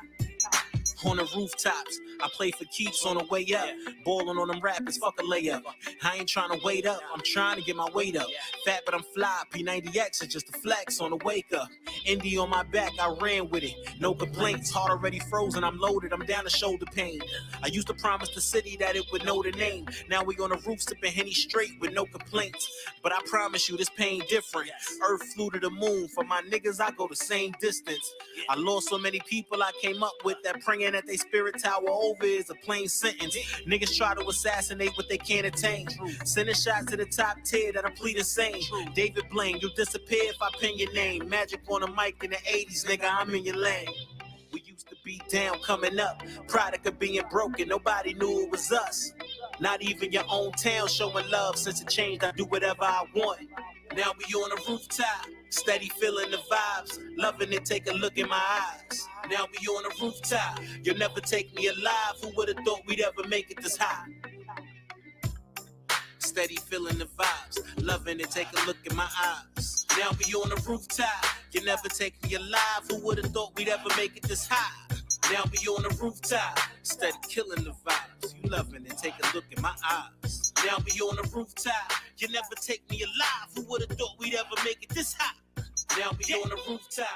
On the rooftops, I play for keeps on the way up. Balling on them rappers, fuck a layup. I ain't trying to wait up, I'm trying to get my weight up. Fat but I'm fly, P90X is just a flex on the wake up. Indy on my back, I ran with it. No complaints, heart already frozen, I'm loaded, I'm down to shoulder pain. I used to promise the city that it would know the name. Now we on the roof sipping Henny straight with no complaints. But I promise you this pain different. Earth flew to the moon, for my niggas I go the same distance. I lost so many people I came up with that praying that they spirit tower over is a plain sentence. Niggas try to assassinate what they can't attain. Sending shots to the top tier that are plead insane. David Blaine, you'll disappear if I pin your name. Magic on the mic in the 80s, nigga, I'm in your lane. We used to be down coming up, product of being broken. Nobody knew it was us. Not even your own town showing love. Since it changed, I do whatever I want. Now we on the rooftop, steady feeling the vibes, loving it, take a look in my eyes. Now we on the rooftop, you'll never take me alive. Who would've thought we'd ever make it this high? Steady feeling the vibes, loving it, take a look in my eyes. Now we on the rooftop, you'll never take me alive. Who would've thought we'd ever make it this high? Now we on the rooftop, steady killing the vibes. You loving it, take a look in my eyes. Now we on the rooftop, you never take me alive. Who would've thought we'd ever make it this high? Now we on the rooftop.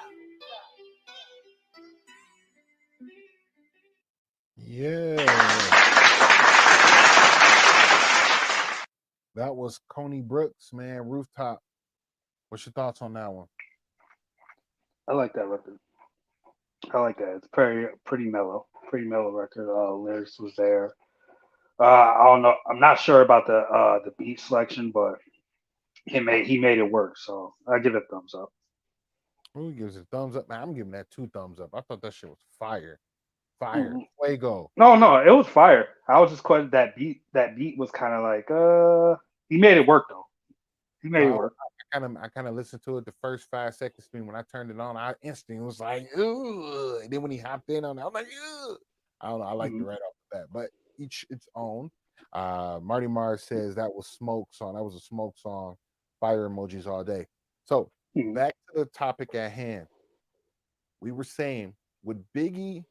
Yeah. That was Coney Brooks, man. Rooftop. What's your thoughts on that one? I like that record. I like that. It's pretty mellow record. Lyrics was there. I don't know. I'm not sure about the beat selection, but he made it work. So I give it a thumbs up. Who gives it a thumbs up? Man, I'm giving that 2 thumbs up. I thought that shit was fire. Fire. Mhm. Fuego. No, it was fire. I was just questioning that beat. That beat was kind of like he made it work though. He made it So work. I kind of listened to it the first 5 seconds. When I turned it on, I instantly was like, ooh. And then when he hopped in on it, I'm like, ooh. I don't know. I liked it Mhm. right off the bat, but each its own. Marty Mars says that was smoke song. That was a smoke song. Fire emojis all day. So Mhm. back to the topic at hand. We were saying, would Biggie,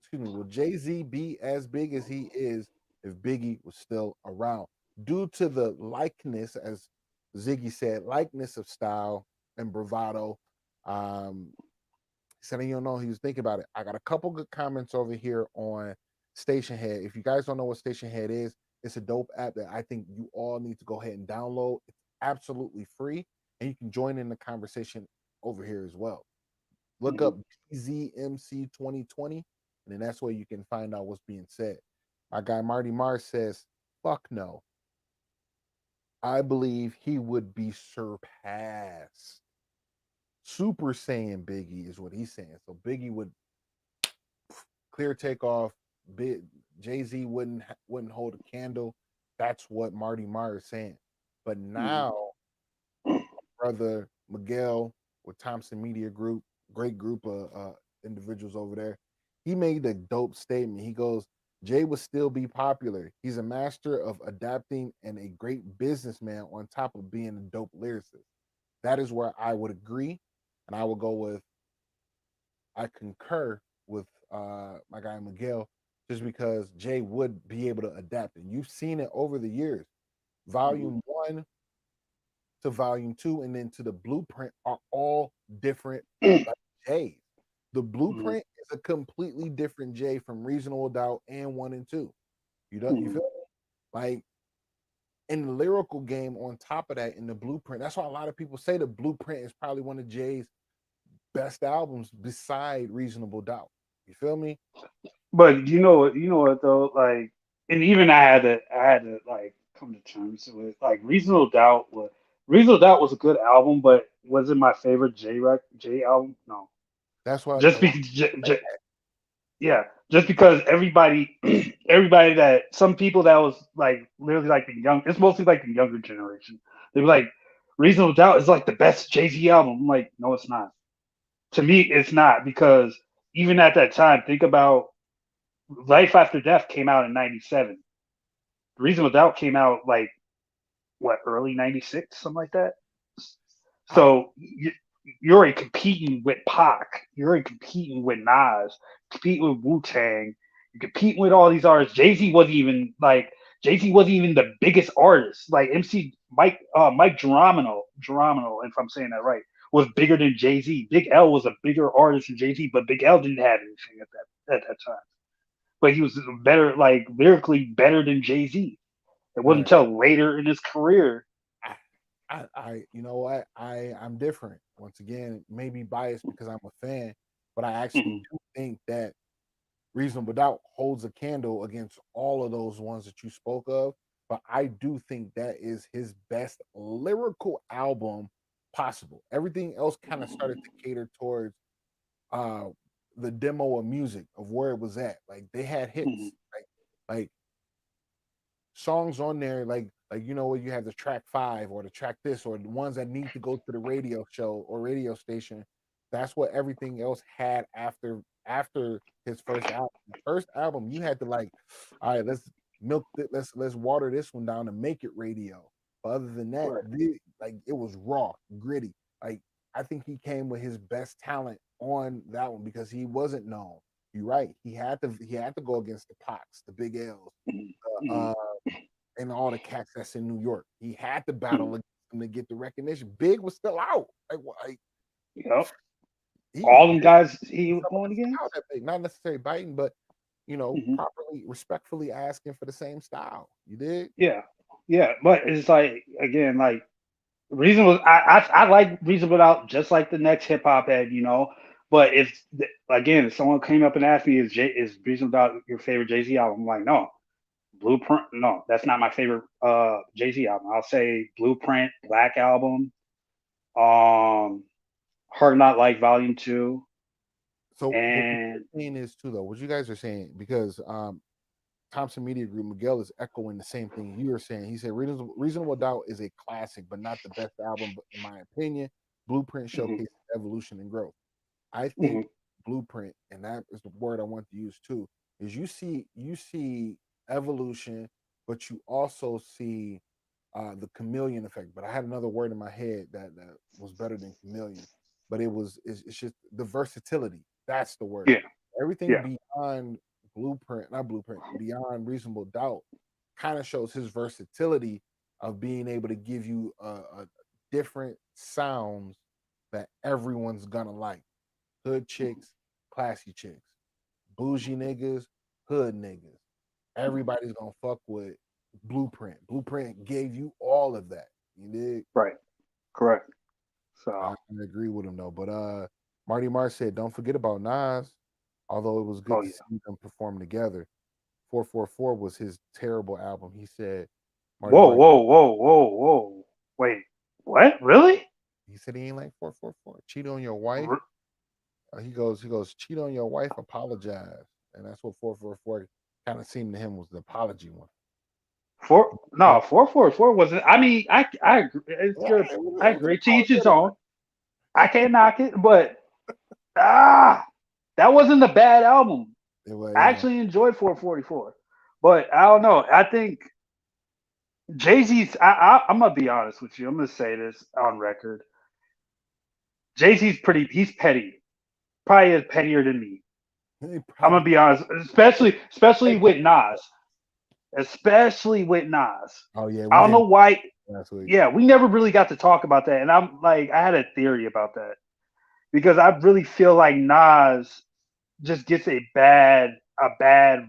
excuse me, would Jay-Z be as big as he is if Biggie was still around? Due to the likeness, as Ziggy said, likeness of style and bravado. Um, he said, you don't know, he was thinking about it. I got a couple good comments over here on Station Head. If you guys don't know what Station Head is, it's a dope app that I think you all need to go ahead and download. It's absolutely free, and you can join in the conversation over here as well. Look Mhm. up BZMC 2020, and then that's where you can find out what's being said. My guy Marty Mars says, fuck no. I believe he would be surpassed. Super Saiyan Biggie is what he's saying. So Biggie would clear takeoff. Big Jay-Z wouldn't hold a candle. That's what Marty Mars is saying. But Mhm. now brother Miguel with Thompson Media Group, great group of individuals over there. He made a dope statement. He goes, Jay will still be popular. He's a master of adapting and a great businessman on top of being a dope lyricist. That is where I would agree. And I will go with, I concur with my guy Miguel, just because Jay would be able to adapt. And you've seen it over the years. Mhm. Volume one to volume two and then to the blueprint are all different like J's. The Mhm. blueprint is a completely different J from Reasonable Doubt and one and two. You Mhm. feel me? Like in the lyrical game on top of that in the blueprint. That's why a lot of people say the blueprint is probably one of Jay's best albums beside Reasonable Doubt. You feel me? But you know what though, like, and even I had to like come to terms with like Reasonable Doubt was a good album, but was it my favorite J album? No, That's why just a lot because yeah, just because everybody that some people that was like literally like it's mostly like the younger generation. They were like, Reasonable Doubt is like the best Jay Z album. I'm like, no, it's not. To me, it's not because even at that time, think about Life After Death came out in '97. Reasonable Doubt came out like what, early '96, something like that. I So you're already competing with Pac. You're already competing with Nas. Competing with Wu Tang. You're competing with all these artists. Jay Z wasn't even the biggest artist. Like MC Mike Geronimo, if I'm saying that right, was bigger than Jay Z. Big L was a bigger artist than Jay Z, but Big L didn't have anything at that time. But he was better, like lyrically better than Jay Z. It all wasn't right. until later in his career. You know what? I'm different. Once again, maybe biased because I'm a fan, but I actually Mhm. do think that Reasonable Doubt holds a candle against all of those ones that you spoke of. But I do think that is his best lyrical album possible. Everything else kind of started to cater towards uh the demo of music of where it was at. Like they had Mhm. hits, like songs on there, like you know where you have the track five or the track this or the ones that need to go to the radio show or radio station. That's what everything else had after his first album. The first album, you had to like, all right, let's water this one down and make it radio. But other than that, Right. like it was raw, gritty. Like I think he came with his best talent on that one because he wasn't known. You're right. He had to go against the Pox, the Big L's, Mhm. uh, Mhm. and all the cats that's in New York. He had to battle Mhm. against them to get the recognition. Big was still out. Like Yep. he All them Big guys he was was someone going that's out against. that big, not necessarily biting, but Mhm. properly, respectfully asking for the same style. You did? Yeah. Yeah, but it's like again, like reasonable. I like reasonable doubt just like the next hip hop head, you know. But if again, if someone came up and asked me, is reasonable doubt your favorite Jay Z album? I'm like, no. Blueprint, no, that's not my favorite Jay Z album. I'll say Blueprint, Black Album, um, Hard Not Like Volume Two, So what and you're saying is too, though. What you guys are saying, because Thompson Media Group, Miguel is echoing the same thing you were saying. He said Reasonable Doubt is a classic, but not the best album. But in my opinion, Blueprint mhm, showcases evolution and growth. I think mhm, Blueprint, and that is the word I want to use too, is you see evolution, but you also see the chameleon effect. But I had another word in my head that was better than chameleon, but it's just the versatility. That's the word. yeah, Everything yeah, beyond Blueprint, not Blueprint, beyond Reasonable Doubt, kind of shows his versatility of being able to give you a different sounds that everyone's gonna like. Hood chicks, classy chicks, bougie niggas, hood niggas. Everybody's gonna fuck with Blueprint. Blueprint gave you all of that. You did. right, correct. So I agree with him though. But Marty Marr said, don't forget about Nas. Although it was good oh to yeah, see them perform together. 444 was his terrible album. He said, Marty whoa, Marr, whoa, whoa, whoa, whoa, wait, what? Really? he said he ain't like 444. Cheat on your wife. R- He goes, cheat on your wife, apologize. And that's what 444 kind of seemed to him was the apology one. Four, Yeah, no, 444 wasn't. I mean, I agree. It's yeah, good. I it was an agree. To each his apologetic own. I can't knock it, but ah, that wasn't a bad album. one. I It was actually enjoyed 444, but I don't know. I think Jay Z's. I'm gonna be honest with you. I'm gonna say this on record. Jay Z's pretty. He's petty. Probably is pettier than me. he I'm gonna probably be honest, especially with Nas, especially with Nas. Oh yeah, I we don't know didn't why. last week. Yeah, we never really got to talk about that, and I'm like, I had a theory about that because I really feel like Nas just gets a bad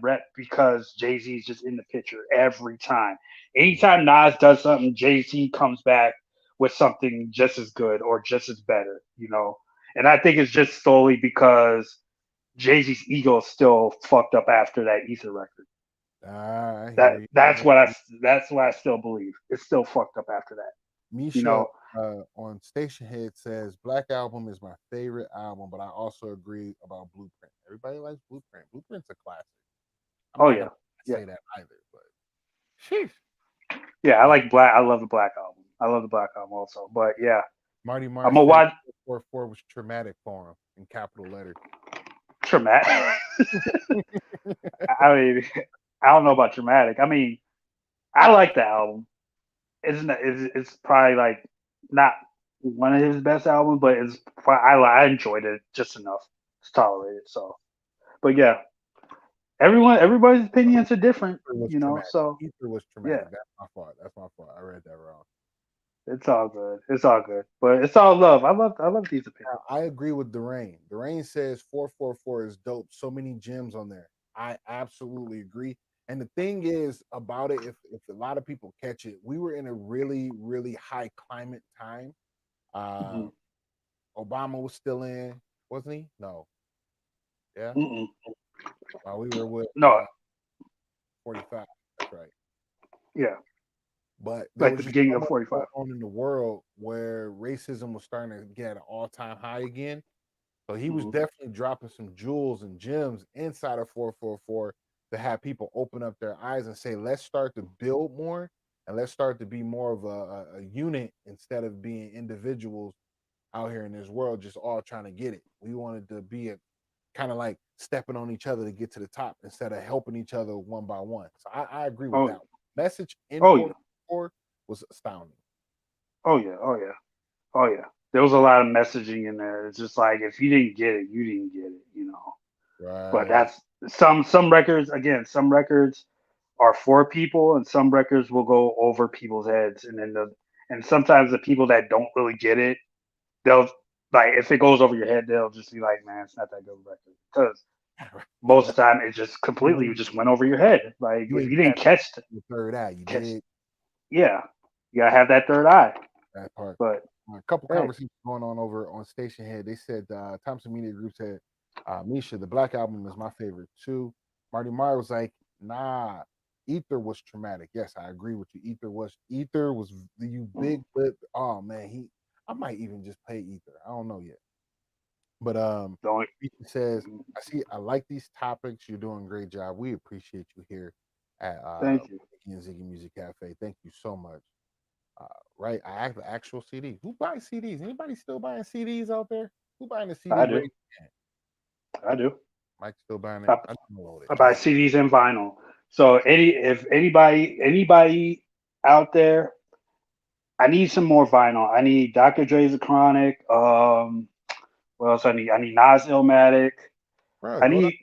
rep because Jay Z is just in the picture every time. Anytime Nas does something, Jay Z comes back with something just as good or just as better, you know. And I think it's just solely because Jay Z's ego is still fucked up after that Ether record. I That hear you. that's what I still believe. It's still fucked up after that, you Misha know. on Station Head says Black Album is my favorite album, but I also agree about Blueprint. Everybody likes Blueprint. Blueprint's a classic. I'm Oh not yeah, gonna yeah, say that either, but sheesh. yeah. I Uh, like Black. I love the Black album. I love the Black album also. But yeah, Marty I'm Marr gonna said watch 444 was traumatic for him in capital letters. Traumatic. I mean, I don't know about Dramatic. I mean, I like the album. It's probably like not one of his best albums, but I enjoyed it just enough to tolerate it. So, but yeah, everybody's opinions are different, Ether was you know. traumatic. So Ether was yeah, traumatic. That's my fault. That's my fault. I read that wrong. it's all good. It's all good, but it's all love. I love these opinions. Now, I agree with Durain. Durain says 444 is dope. So many gems on there. I absolutely agree. And the thing is about it, if a lot of people catch it, we were in a really, really high climate time. Uh, Mhm. Obama was still in, wasn't he? No. Yeah. Mm-mm. We were with No, 45. That's right. yeah, But there like was the just beginning so of much going 45. on in the world where racism was starting to get at an all-time high again. So he was Hmm. definitely dropping some jewels and gems inside of 444 to have people open up their eyes and say, let's start to build more and let's start to be more of a unit instead of being individuals out here in this world just all trying to get it. We wanted to be a kind of like stepping on each other to get to the top instead of helping each other one by one. So I agree with Oh, that. Message in oh yeah, 444 was astounding. oh yeah, oh yeah. Oh yeah, there was a lot of messaging in there. It's just like if you didn't get it, you didn't get it, you know. But Right. that's some records. Again, some records are for people, and some records will go over people's heads. And sometimes the people that don't really get it, they'll like if it goes over your head, they'll just be like, "Man, it's not that good of a record." Because most of the time, it just You completely ain't just went over your head. Like you if ain't you didn't catch catch, the third eye. You catch, did. yeah, you gotta have that third eye. That part. But A couple hey, conversations going on over on Station Head. They said Thompson Media Group said, Misha, the Black Album is my favorite too. Marty Meyer was like, nah, Ether was traumatic. Yes, I agree with you. Ether was you big lip. Oh man, I might even just play Ether. I don't know yet. But don't. he says, I like these topics. You're doing a great job. We appreciate you here at Thank you. Biggie and Ziggy Music Cafe. Thank you so much. Right, I have the actual CD. Who buys CDs? Anybody still buying CDs out there? Who buying the CD? I do. I do. Mike's still buying it. I, I download I buy it. CDs and vinyl. So if anybody out there, I need some more vinyl. I need Dr. Dre's The Chronic. What else I need? I need Nas Illmatic. Bro, I go to need.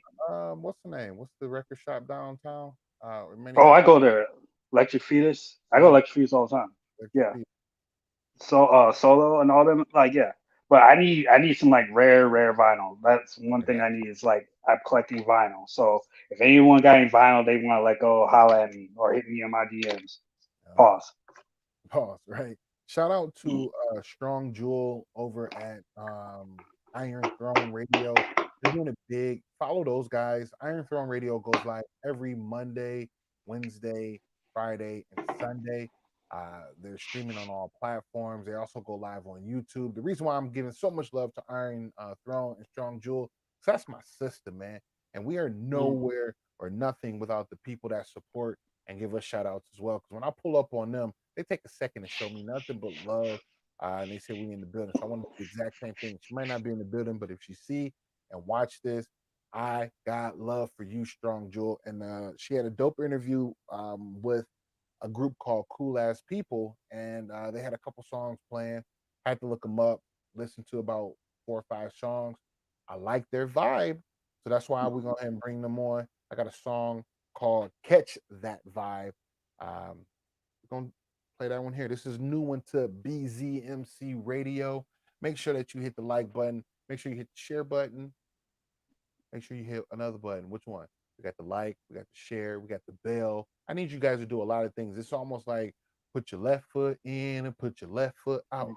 what's the name? What's the record shop downtown? In Oh, I Minneapolis. go there. Electric Fetus. I go Yeah, Electric Fetus all the time. Electric Yeah. Feet. So Solo and all them. Like yeah. But I need some like rare vinyl. That's one I thing got I need is like I'm collecting vinyl. So if anyone got any vinyl they want to let go, holla at me or hit me in my DMs. you. Pause. Pause. Right. Shout out to Strong Jewel over at Iron Throne Radio. They're doing it big. Follow those guys. Iron Throne Radio goes live every Monday, Wednesday, Friday, and Sunday. They're streaming on all platforms. They also go live on YouTube. The reason why I'm giving so much love to Iron Throne and Strong Jewel, because that's my sister, man. And we are nowhere or nothing without the people that support and give us shout outs as well. Because when I pull up on them, they take a second to show me nothing but love. And they say we in the building. So I want to do the exact same thing. She might not be in the building, but if she see and watch this, I got love for you, Strong Jewel. And she had a dope interview with a group called Cool Ass People, and they had a couple songs playing. Had to look them up, listen to about 4 or 5 songs. I like their vibe, so that's why we're going to bring them on. I got a song called Catch That Vibe. We're going to play that one here. This is new one to BZMC Radio. Make sure that you hit the like button. Make sure you hit the share button. Make sure you hit another button. Which one? We got the like, we got the share, we got the bell. I need you guys to do a lot of things. It's almost like put your left foot in and put your left foot out.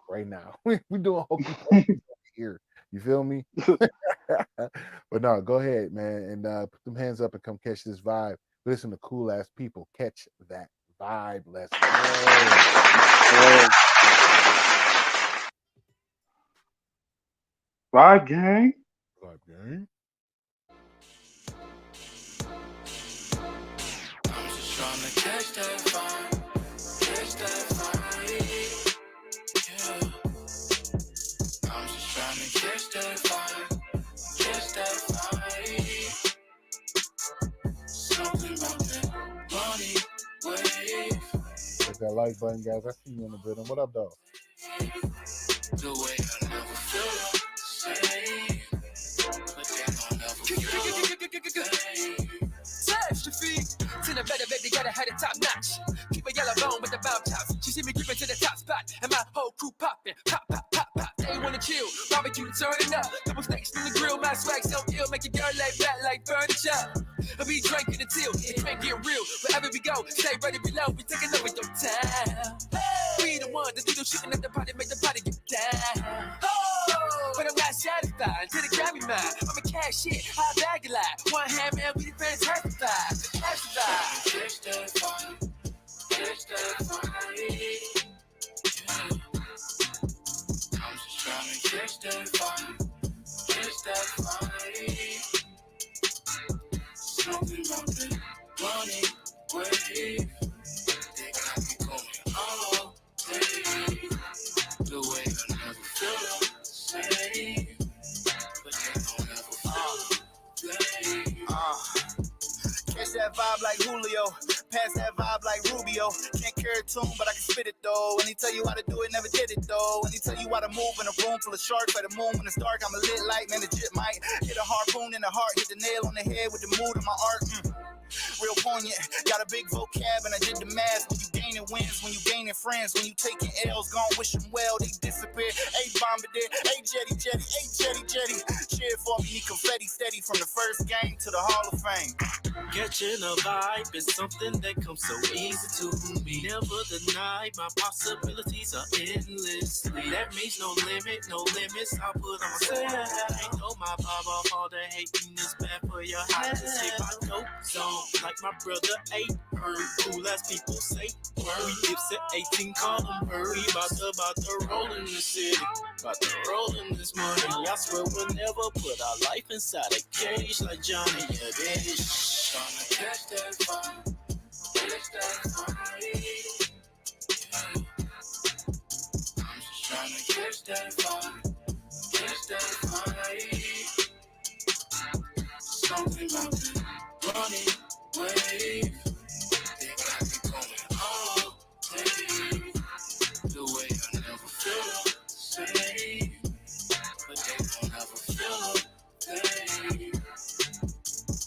Right now. We doing hokey pokey here. You feel me? But no, go ahead, man, and put them hands up and come catch this vibe. Listen to Cool Ass People. Catch that vibe. Let's go. Vibe gang. Vibe gang. I'm just trying to catch that vibe. Catch that vibe. Yeah. I'm just trying to catch that vibe. Catch that vibe. Something about that body wave. Hit that like button, guys. I see you in the building. What up, though? The way I never feel the same. But then I'll never feel the same. Touch the feet to the better, baby, gotta have it top notch. Keep a yellow bone with the bow tops. She see me creeping to the top spot, and my whole crew popping. Pop, pop, pop, pop. They wanna chill, barbecue turning up. Couple snakes in the grill, my swag so ill, make your girl lay back like furniture. I be drinking until it can't get real. Wherever we go, stay ready below. We taking over your town. We the one that do the shooting at the party, make the party get down. But I'm not satisfied until they grab me mine. I'm a cash shit, high bag a lot. One hand, man, we the fantastic vibe. That's the vibe. Catch that vibe. Catch that vibe. Yeah. I'm just trying to catch that vibe. Catch that vibe. Something about that money wave. They got me going all day. The way I never feel the same. But they don't ever feel the same. Catch that vibe like Julio, pass that vibe like Rubio. Can't carry a tune, but I can spit it though. And he tell you how to do it, never did it though. And he tell you how to move in a room full of sharks by the moon when it's dark. I'm a lit light, man, legit might hit a harpoon in the heart, hit the nail on the head with the mood of my art. Real poignant, got a big vocab and I did the math. When you gaining wins, when you gaining friends, when you taking L's, gon' wish them well, they disappear. A bomber there, a jetty, a jetty. Cheer for me, need confetti, steady from the first game to the Hall of Fame. Catching a vibe is something that comes so easy to me. Never deny my possibilities are endless. That means no limit, no limits. I put on myself. Ain't know my pop off all the hating is bad for your heart. Just hit my dope zone like my brother ain't heard. Cool as people say. We dips at 18, call them bird. We about to roll in the city. About to roll in this money. I swear we'll never put our life inside a cage like Johnny. Yeah, bitch. Tryna catch that vibe, catch that vibe. Yeah. I'm just tryna catch that vibe, catch that vibe. Something about that running wave. They got me going all day. The way I never feel the same, but they don't ever feel the same.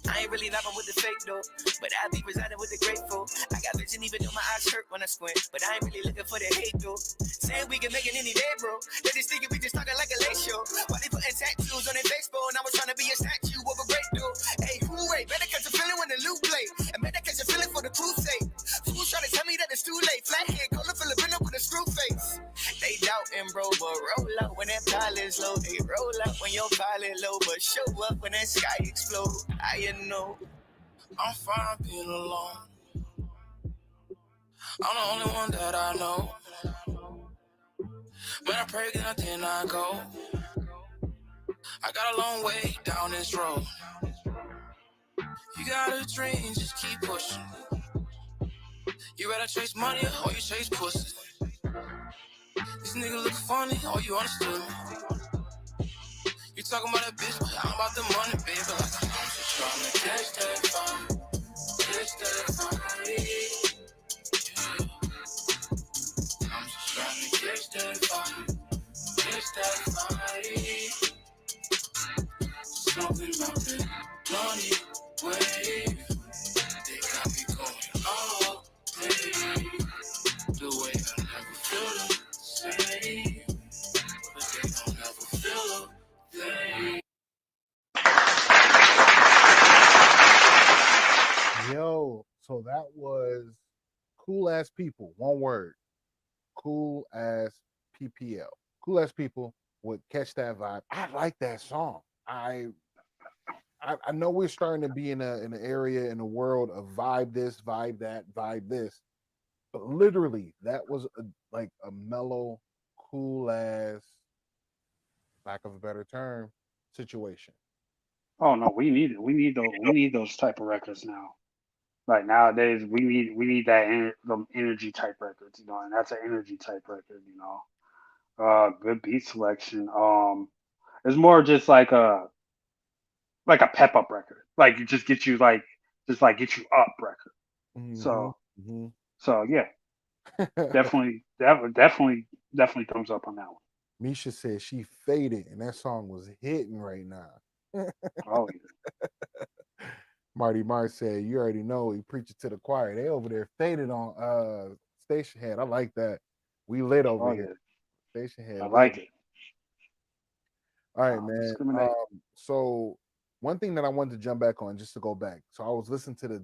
I ain't really loving with the fake though, but I be residing with the grateful. I got vision even though my eyes hurt when I squint, but I ain't really looking for the hate though. Saying we can make it any day, bro. They just thinking we just talking like a late show. Why they putting tattoos on their face, bro? And I was trying to be a statue of a great though. Hey, hooray, better catch a feeling when the loot play, and better catch a feeling for the crusade. Fools trying to tell me that it's too late. Flat head, color Filipino with a screw face. They doubting, bro, but roll out when that pilot's low. They roll out when your pilot low, but show up when that sky explode. I know. I'm fine being alone. I'm the only one that I know. When I pray, then I go. I got a long way down this road. You got a dream, just keep pushing. You rather chase money or you chase pussy? These niggas look funny, or you understood me. You talking about that bitch, but I'm about the money, baby. Like I'm just trying to catch that vibe, catch that vibe. Yeah. I'm just trying to catch that vibe, catch that vibe. Something about that money wave. They got me going all day. The way I never feel the same, but they don't ever feel the same. Yo, so that was Cool Ass People. One word. Cool Ass PPL. Cool Ass People would Catch That Vibe. I like that song. I know we're starting to be in an area in a world of vibe this, vibe that, vibe this. But literally, that was like a mellow, cool ass, lack of a better term, situation. Oh no, we need it. We need those type of records now. Like nowadays, we need that the energy type records, you know, and that's an energy type record, you know. Good beat selection. It's more like a pep up record. Like it just get you get you up record. Mm-hmm, So mm-hmm. so yeah, definitely thumbs up on that one. Misha said she faded, and that song was hitting right now. Oh yeah. Marty Mart said, "You already know he preaching to the choir. They over there faded on Station Head. I like that. We lit over Oh here. yeah. Station Head I lit. like it. All right, man. Discriminate. So one thing that I wanted to jump back on, just to go back. So I was listening to the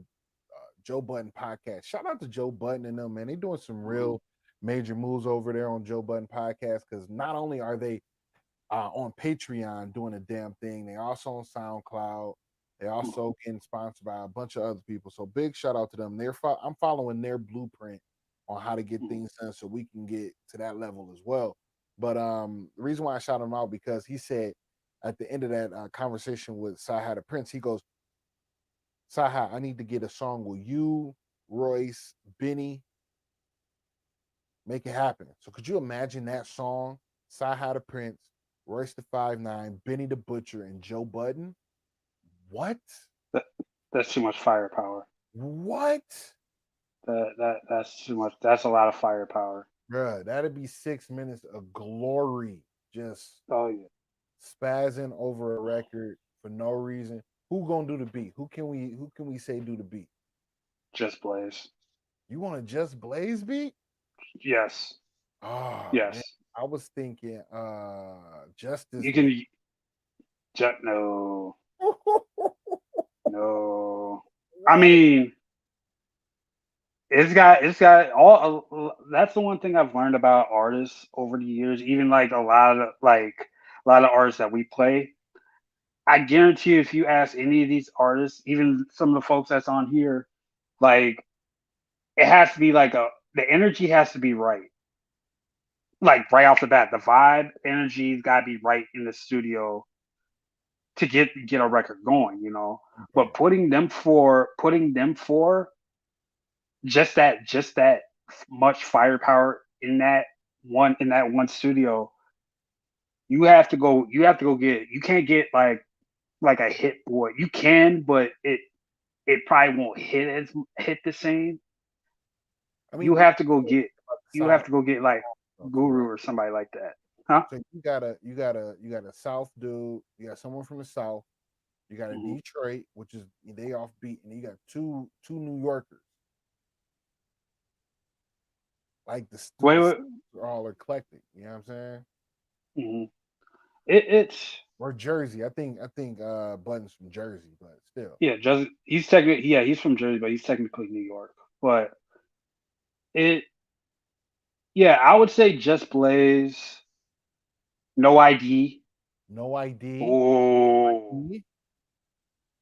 Joe Budden podcast. Shout out to Joe Budden and them, man. They doing some real major moves over there on Joe Budden podcast, because not only are they on Patreon doing a damn thing, they also on SoundCloud. They also getting sponsored by a bunch of other people. So big shout out to them. I'm following their blueprint on how to get things done so we can get to that level as well. But the reason why I shout him out, because he said at the end of that conversation with Saha the Prince, he goes, Saha, I need to get a song with you, Royce, Benny. Make it happen. So could you imagine that song? Saha the Prince, Royce the 5'9", Benny the Butcher, and Joe Budden? What? That's too much firepower. What? That's too much. That's a lot of firepower. Bruh, that'd be 6 minutes of glory. Just Oh yeah. spazzing over a record for no reason. Who gonna do the beat? Who can we say do the beat? Just Blaze. You want a Just Blaze beat? Yes. Oh Yes. man. I was thinking Justice. You can. No. No. I mean, it's got all. That's the one thing I've learned about artists over the years. Even like a lot of artists that we play. I guarantee you, if you ask any of these artists, even some of the folks that's on here, like it has to be like the energy has to be right. Like right off the bat, the vibe, energy's got to be right in the studio to get a record going. But putting them for just that much firepower in that one studio, you have to go get you can't get like a hit boy. You can, but it probably won't hit the same. I You mean, we have to go get you South have to go get like too, Guru right? or somebody like that. Huh? So you got a South dude, you got someone from the South, you got a Mhm. Detroit, which is they offbeat, and you got two New Yorkers. Like Wait, the wait. are all eclectic. You know what I'm saying? Mhm. It's Or Jersey. I think Button's from Jersey, but still. yeah, just he's from Jersey, but he's technically New York. But it yeah, I would say Just Blaze, No ID. No ID. Oh,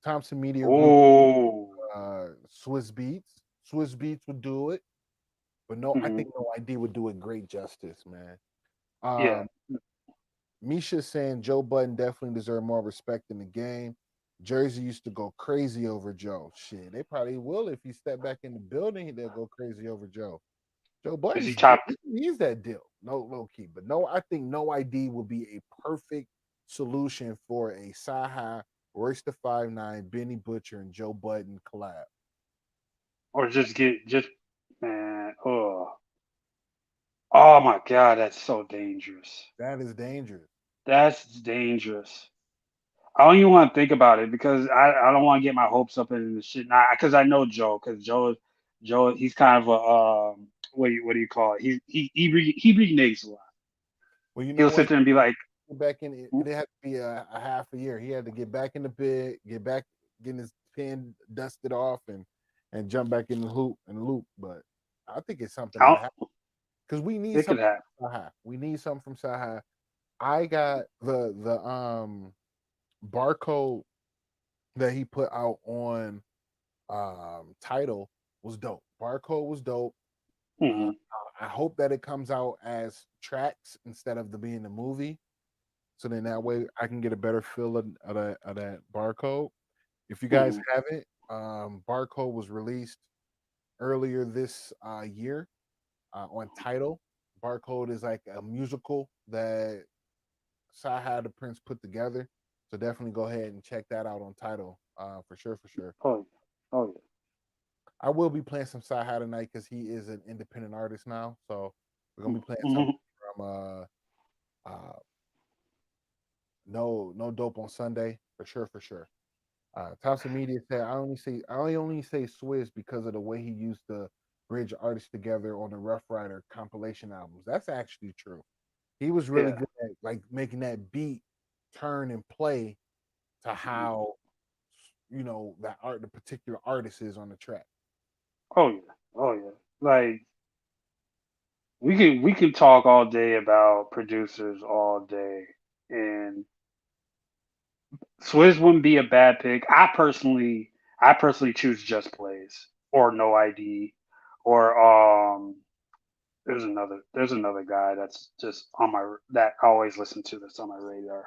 Thompson Media Group, oh, Swiss Beats. Swiss Beats would do it, but no, I hmm think No ID would do it great justice, man. yeah. Um, Misha saying Joe Budden definitely deserve more respect in the game. Jersey used to go crazy over Joe. Shit, they probably will if he step back in the building. They'll go crazy over Joe. Joe Is he Budden's top? he's that deal. No low key, but no, I think No ID will be a perfect solution for a Saha, Royce the 5'9", Benny Butcher, and Joe Budden collab. Or just man? Oh my God, that's so dangerous. That is dangerous. That's dangerous. I don't even want to think about it because I don't want to get my hopes up in the shit. Nah, because I know Joe. Because Joe, he's kind of a what do you call it? He reneges a lot. Well, you know He'll sit what? there and be like, Get back in it. It had to be a half a year. He had to get back in the bed, get back, getting his pen dusted off, and jump back in the loop. But I think it's something I that don't, happens because we need it could something happen. from Saha. We need something from Saha. I got the barcode that he put out on title was dope. Barcode was dope. Uh, Hmm. I hope that it comes out as tracks instead of the being a movie. So then that way I can get a better feel of that barcode. If you guys Hmm. haven't, barcode was released earlier this year on title. Barcode is like a musical that Saha the Prince put together. So definitely go ahead and check that out on title for sure, for sure. Oh, oh I will be playing some Saha tonight because he is an independent artist now. So we're gonna yeah. be playing something Hmm. from no dope on Sunday for sure, for sure. Thompson Media said I only say Swizz because of the way he used to bridge artists together on the Rough Rider compilation albums. That's actually true. He was really Yeah. good at like making that beat turn and play to how the particular artist is on the track. Oh yeah. Oh yeah. Like we could talk all day about producers all day, and Swizz wouldn't be a bad pick. I personally choose Just Blaze or No ID or there's another guy that's just on my that I always listen to that's on my radar.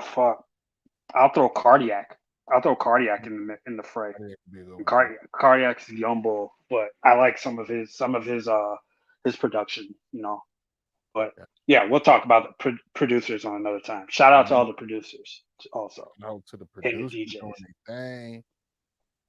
Fuck. I'll throw Cardiac. I'll throw Cardiac in the fray. I think it could be a good And one too. Cardiac's Yumble, but I like some of his production. But Yeah. yeah, we'll talk about the producers on another time. Shout out to Mhm. all the producers also Out to the and the producers doing DJs. their thing.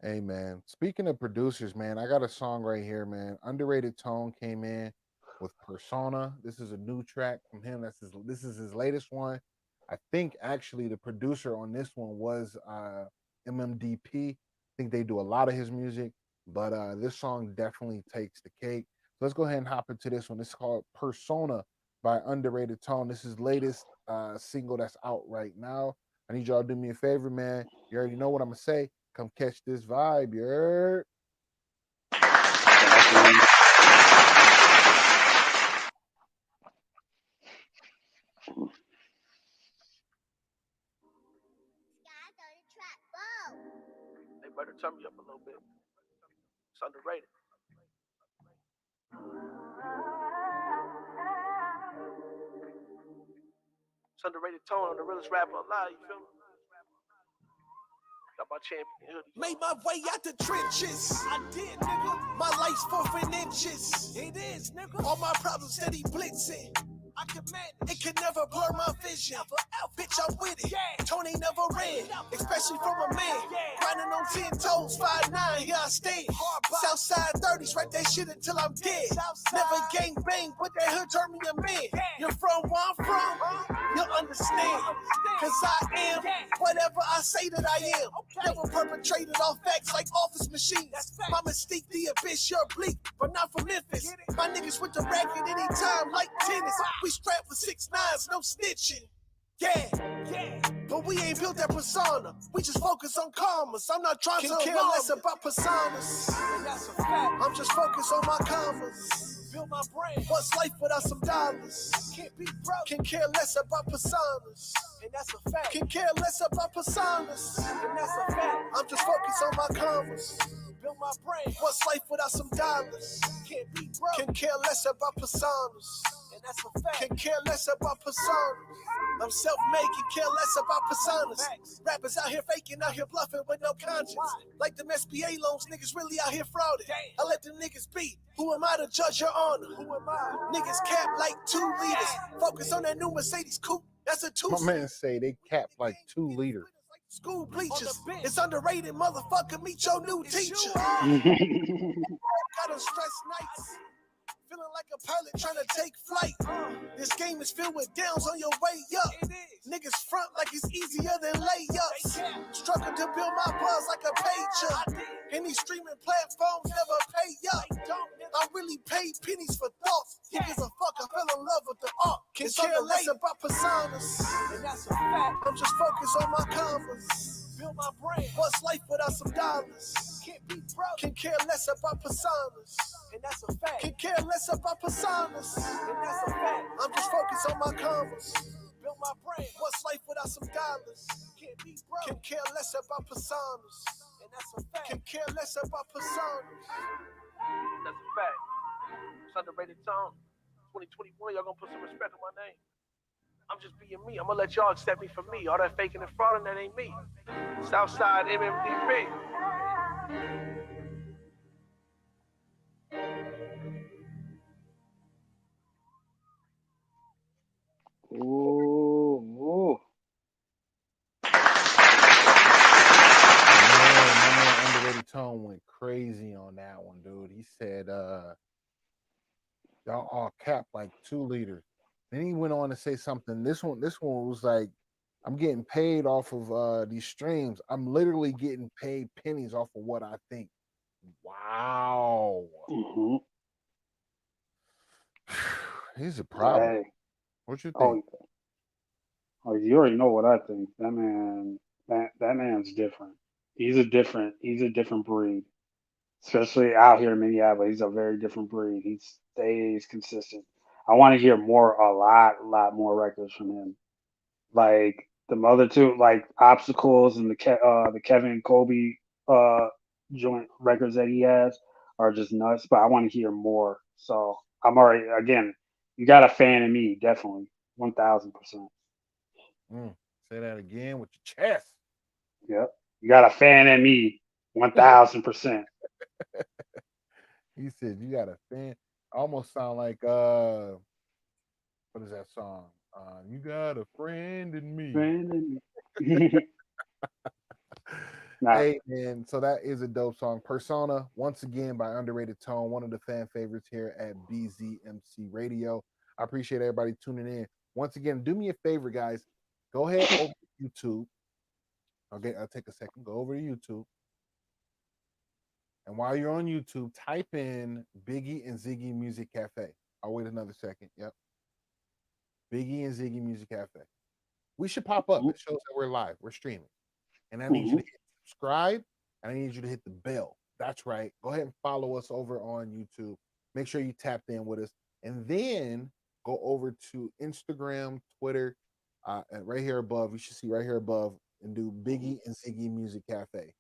Hey man, speaking of producers, man, I got a song right here, man. Underrated Tone came in with Persona. This is a new track from him. This is his latest one. I think actually the producer on this one was MMDP. I think they do a lot of his music, but this song definitely takes the cake. So let's go ahead and hop into this one. It's called Persona by Underrated Tone. This is latest single that's out right now. I need y'all to do me a favor, man. You already know what I'm gonna say. Come catch this vibe, you heard? They better turn me up a little bit. It's underrated. It's underrated tone on the realest rapper alive, you feel me? Got my champion hoodie. Made my way out the trenches. I did, nigga. My life's 4 inches. It is, nigga. All my problems steady blitzing. I command it can never blur my vision. Bitch, I'm with it. Yeah. Tony never ran, especially from a man. Grinding on 10 toes, 5'9", here I stand. Southside 30s, write that shit until I'm dead. Never gang bang, but that hood turned me a man. You're from where I'm from, you'll understand. Cause I am whatever I say that I am. Never perpetrated off facts like office machines. My mystique, the abyss, you're bleak, but not from Memphis. My niggas with the racket anytime like tennis. We strapped for 6'9", no snitching. Yeah, but we ain't built that persona. We just focus on commas. I'm not trying to care less about personas. That's a fact. I'm just focused on my commas. Build my brand. What's life without some dollars? Can't be broke. Can care less about personas. And that's a fact. Can care less about personas. And that's a fact. I'm just focused on my commas. Build my brand. What's life without some dollars? Can't be broke. Can care less about personas. And that's a fact. Can care less about personas. I'm self-made, can care less about personas. Rappers out here faking, out here bluffing with no conscience. Like them SBA loans, niggas really out here frauding. I let them niggas be. Who am I to judge your honor? Who am I? Niggas cap like 2 liters. Focus on that new Mercedes coupe. That's a 2. My man say they cap like 2 liters. School bleachers. It's underrated, motherfucker. Meet your new teacher. Got them stress nights. Feeling like a pilot trying to take flight. This game is filled with downs on your way up. Niggas front like it's easier than layups. Struggle to build my buzz like a pager. And these streaming platforms never pay up. I really paid pennies for thoughts. Who gives a fuck? I fell in love with the art. Can care less about personas. And that's a fact. I'm just focused on my commas. Build my brand. What's life without some dollars? Can't be broke. Can care less about personas. And that's a fact. Can care less about personas. And that's a fact. I'm just focused on my commas. Build my brand. What's life without some dollars? Can't be broke. Can care less about personas. And that's a fact. Can care less about personas. That's a fact. It's underrated tone. 2021, y'all gonna put some respect on my name. I'm just being me. I'm gonna let y'all accept me for me. All that faking and frauding, that ain't me. Southside MMDP. Ooh. Man, Underrated Tone went crazy on that one, dude. He said, y'all all cap like 2 liters. Then he went on to say something. This one was like, I'm getting paid off of these streams. I'm literally getting paid pennies off of what I think. Wow. Mm-hmm. He's a problem. Hey. What you think? Oh, you already know what I think. That man's different. He's a different breed. Especially out here in Minneapolis, he's a very different breed. He stays consistent. I want to hear a lot more records from him. Like the other two, like Obstacles and the Kevin Kobe joint records that he has are just nuts. But I want to hear more. So I'm already again. You got a fan in me, definitely, 1,000%. Say that again with your chest. Yep, you got a fan in me, 1,000%. He said you got a fan. Almost sound like what is that song? You got a friend in me. Friend in me. Nah. Hey man, so that is a dope song. Persona, once again by Underrated Tone, one of the fan favorites here at BZMC Radio. I appreciate everybody tuning in. Once again, do me a favor, guys. Go ahead over to YouTube. Okay, I'll take a second. Go over to YouTube. And while you're on YouTube, type in Biggie and Ziggy Music Cafe. I'll wait another second. Yep. Biggie and Ziggy Music Cafe. we should pop up. It shows that we're live, we're streaming. And I need you to hit subscribe and I need you to hit the bell. That's right. Go ahead and follow us over on YouTube. Make sure you tapped in with us. And then go over to Instagram, Twitter, and right here above. You should see right here above and do Biggie and Ziggy Music Cafe.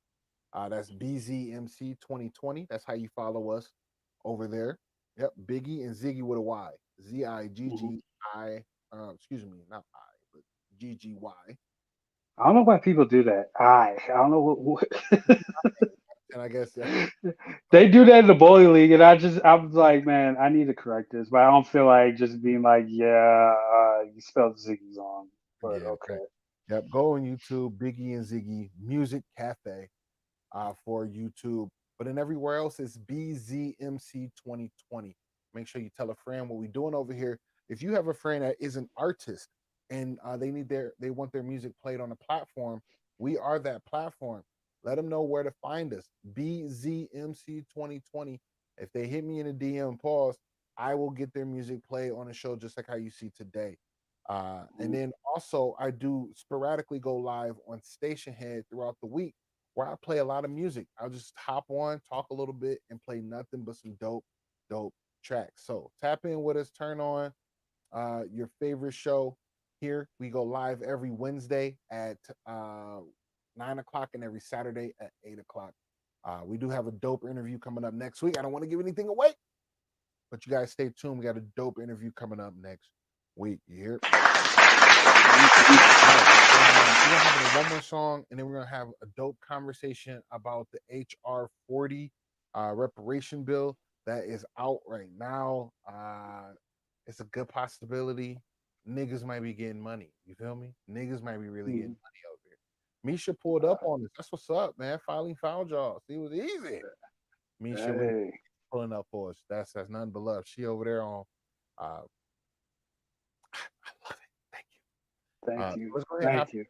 That's BZMC 2020. That's how you follow us over there. Yep, Biggie and Ziggy with a Y. Ziggi. Excuse me, not I, but GGY. I don't know why people do that. I don't know what And I guess they do that in the bowling league, and I was like, man, I need to correct this, but I don't feel like just being like, yeah, you spelled Ziggy's wrong, but yeah, okay. Yep, go on YouTube, Biggie and Ziggy Music Cafe for YouTube. But then everywhere else it's BZMC 2020. Make sure you tell a friend what we're doing over here. If you have a friend that is an artist and they want their music played on a platform, we are that platform. Let them know where to find us. BZMC 2020. If they hit me in a DM, pause, I will get their music played on a show just like how you see today. And then also I do sporadically go live on Station Head throughout the week where I play a lot of music. I'll just hop on, talk a little bit, and play nothing but some dope tracks. So tap in with us, turn on your favorite show here. We go live every Wednesday at 9 o'clock and every Saturday at 8 o'clock. We do have a dope interview coming up next week. I don't want to give anything away, but you guys stay tuned. We got a dope interview coming up next week. You hear? We're gonna have one more song, and then we're gonna have a dope conversation about the HR 40 reparation bill that is out right now. It's a good possibility. Niggas might be getting money. You feel me? Niggas might be really getting money over here. Misha pulled up on this. That's what's up, man. Finally found y'all. See, it was easy. Misha pulling up for us. That's nothing but love. She over there on. I love it. Thank you. Let's go ahead. Thank you.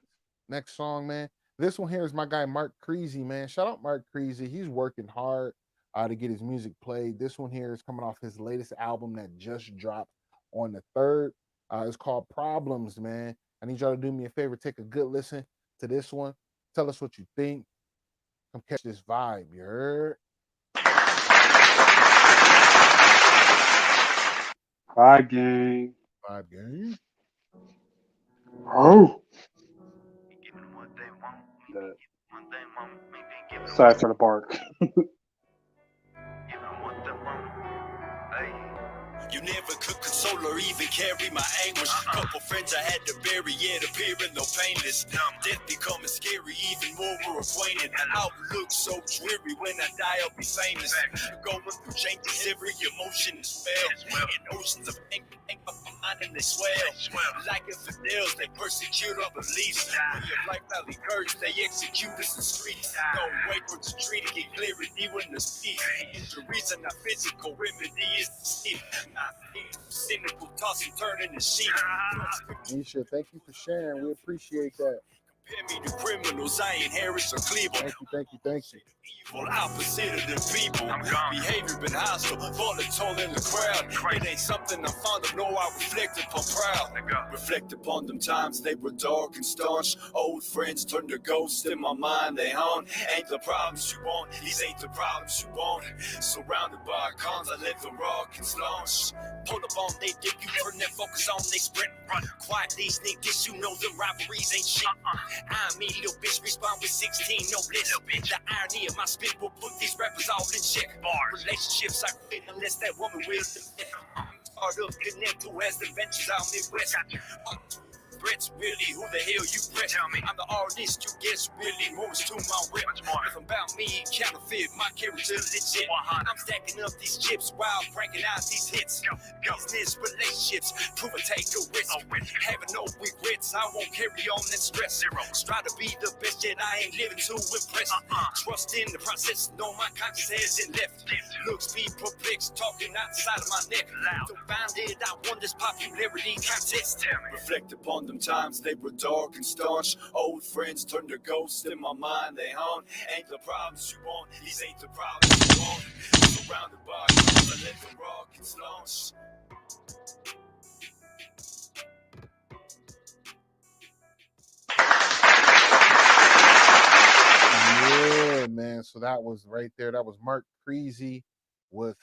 Next song, man. This one here is my guy Mark Creasy, man. Shout out Mark Creasy. He's working hard to get his music played. This one here is coming off his latest album that just dropped on the 3rd. It's called Problems, man. I need y'all to do me a favor. Take a good listen to this one. Tell us what you think. Come catch this vibe, you heard? Vibe gang. Vibe gang. Oh. Sorry for the bark. You never could console or even carry my anguish. Couple friends I had to bury, yet appearing no painless. Death becoming scary, even more we're acquainted. Outlook so dreary, when I die I'll be famous. Going through changes, every emotion is well. In oceans of anger, my mind and they swell. Like infidels, they persecute our beliefs. When your life valley curse, they execute us in streets. Don't wait for the street to get clarity when the speech. Injuries are not physical, remedy is the sleep. Cynical tossing, turning the sheet. Nisha, thank you for sharing. We appreciate that. Compare me to criminals, I ain't Harris or Cleveland. Thank you. Evil opposite of the people. Behavior been hostile, falling tall in the crowd. It ain't something I'm fond of, no, I reflect upon proud. Reflect upon them times they were dark and staunch. Old friends turned to ghosts in my mind, they haunt. Ain't the problems you want, these ain't the problems you want. Surrounded by cons, I let the rock and launch. Pull up on they dip, you turn their focus on they sprint. Quiet these niggas, you know the rivalries ain't shit. I mean, little bitch, respond with 16, no bliss. The irony of my spit will put these rappers all in check. Relationships I quit unless that woman will submit. Part of connect who has the ventures out Midwest. Threats, really, who the hell you press? I'm the artist, you guess, really, moves to my rep. Nothing about me, counterfeit, my character legit. I'm stacking up these chips while cranking out these hits. Business, relationships, prove I take a risk. Having no regrets, I won't carry on that stress. Try to be the best, yet I ain't living to impress. Trust in the process, know my conscience hasn't left. Looks be perplexed, talking outside of my neck. Don't find it, I won this popularity contest. Reflect upon them times they were dark and staunch. Old friends turned to ghosts in my mind, they haunt. Ain't the problems you want, these ain't the problems you want. Surrounded by cars, I let the rock and launch. So that was right there. That was Mark Creasy with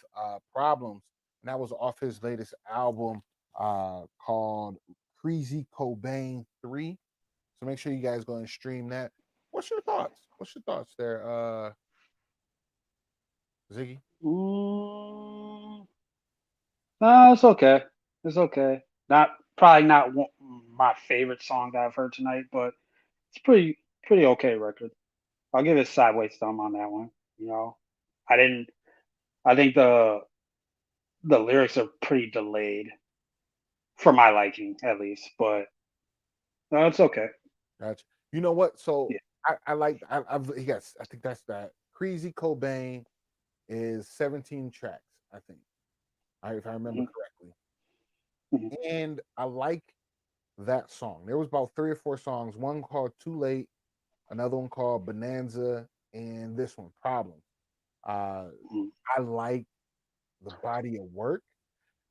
Problems. And that was off his latest album called Creasy Cobain 3. So make sure you guys go and stream that. What's your thoughts? What's your thoughts there, Ziggy? It's okay. It's okay. Not probably not my favorite song that I've heard tonight, but it's pretty okay record. I'll give it sideways thumb on that one. You know, I didn't. I think the lyrics are pretty delayed for my liking, at least. But no, it's okay. Gotcha. You know what? So Yeah. I like I've he got I think that's that. Crazy Cobain is 17 tracks, I think. If I remember hmm correctly. hmm And I like that song. There was about 3 or 4 songs, one called Too Late, another one called Bonanza, and this one, Problem. Uh hmm I like the body of work.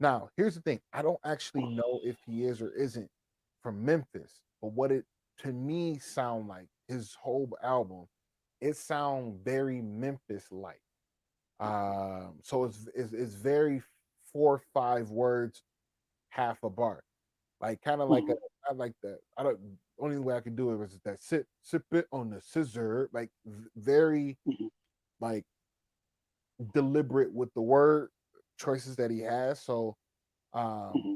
Now, here's the thing. I don't actually know if he is or isn't from Memphis, but what it to me sound like his whole album, it sound very Memphis like. So it's very 4 or 5 words, half a bar, like kind of like hmm a. I like that. I don't. Only way I can do it was that sip it on the scissor, like very hmm like deliberate with the word choices that he has. So um hmm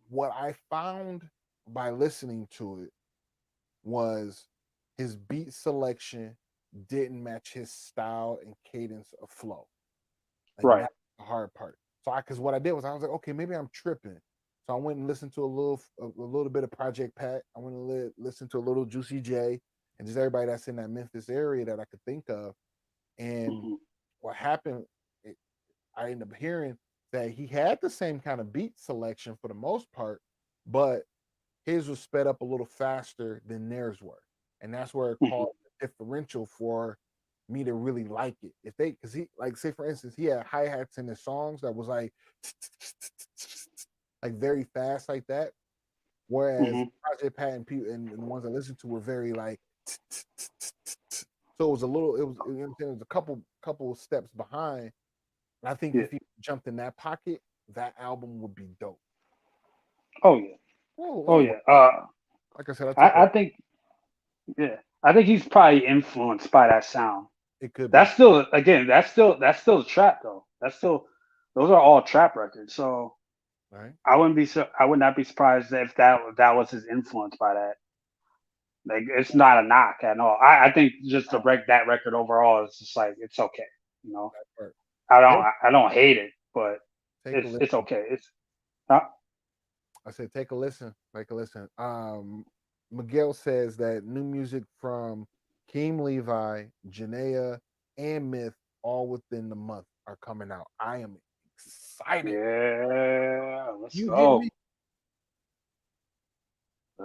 what I found by listening to it was his beat selection didn't match his style and cadence of flow. And Right. that's the hard part. So because what I did was I was like, okay, maybe I'm tripping. So I went and listened to a little bit of Project Pat. I went and listened to a little Juicy J and just everybody that's in that Memphis area that I could think of. And hmm what happened, it, I ended up hearing that he had the same kind of beat selection for the most part, but his was sped up a little faster than theirs were, and that's where it hmm caused the differential for me to really like it. If they, because he, like, say for instance, he had hi hats in his songs that was like very fast like that, whereas hmm Project Pat and people and the ones I listened to were very like. So it was a little, it was, you know what I'm saying, it was a couple steps behind. And I think Yeah. if he jumped in that pocket, that album would be dope. Oh yeah. Oh Oh, yeah. like I said, I took a. I think yeah. I think he's probably influenced by that sound. It could be That's still again. That's still trap though. That's still those are all trap records. So right. I would not be surprised if that was his influence by that. Like it's not a knock at all. I think just to break that record overall is just like it's okay. You know, Part. I Take, I don't hate it, but take a it's listen. okay. It's uh, I said, take a listen. Take a listen. Miguel says that new music from Keem Levi, Janaea, and Myth, all within the month, are coming out. I am excited. yeah. Let's You hear me? go.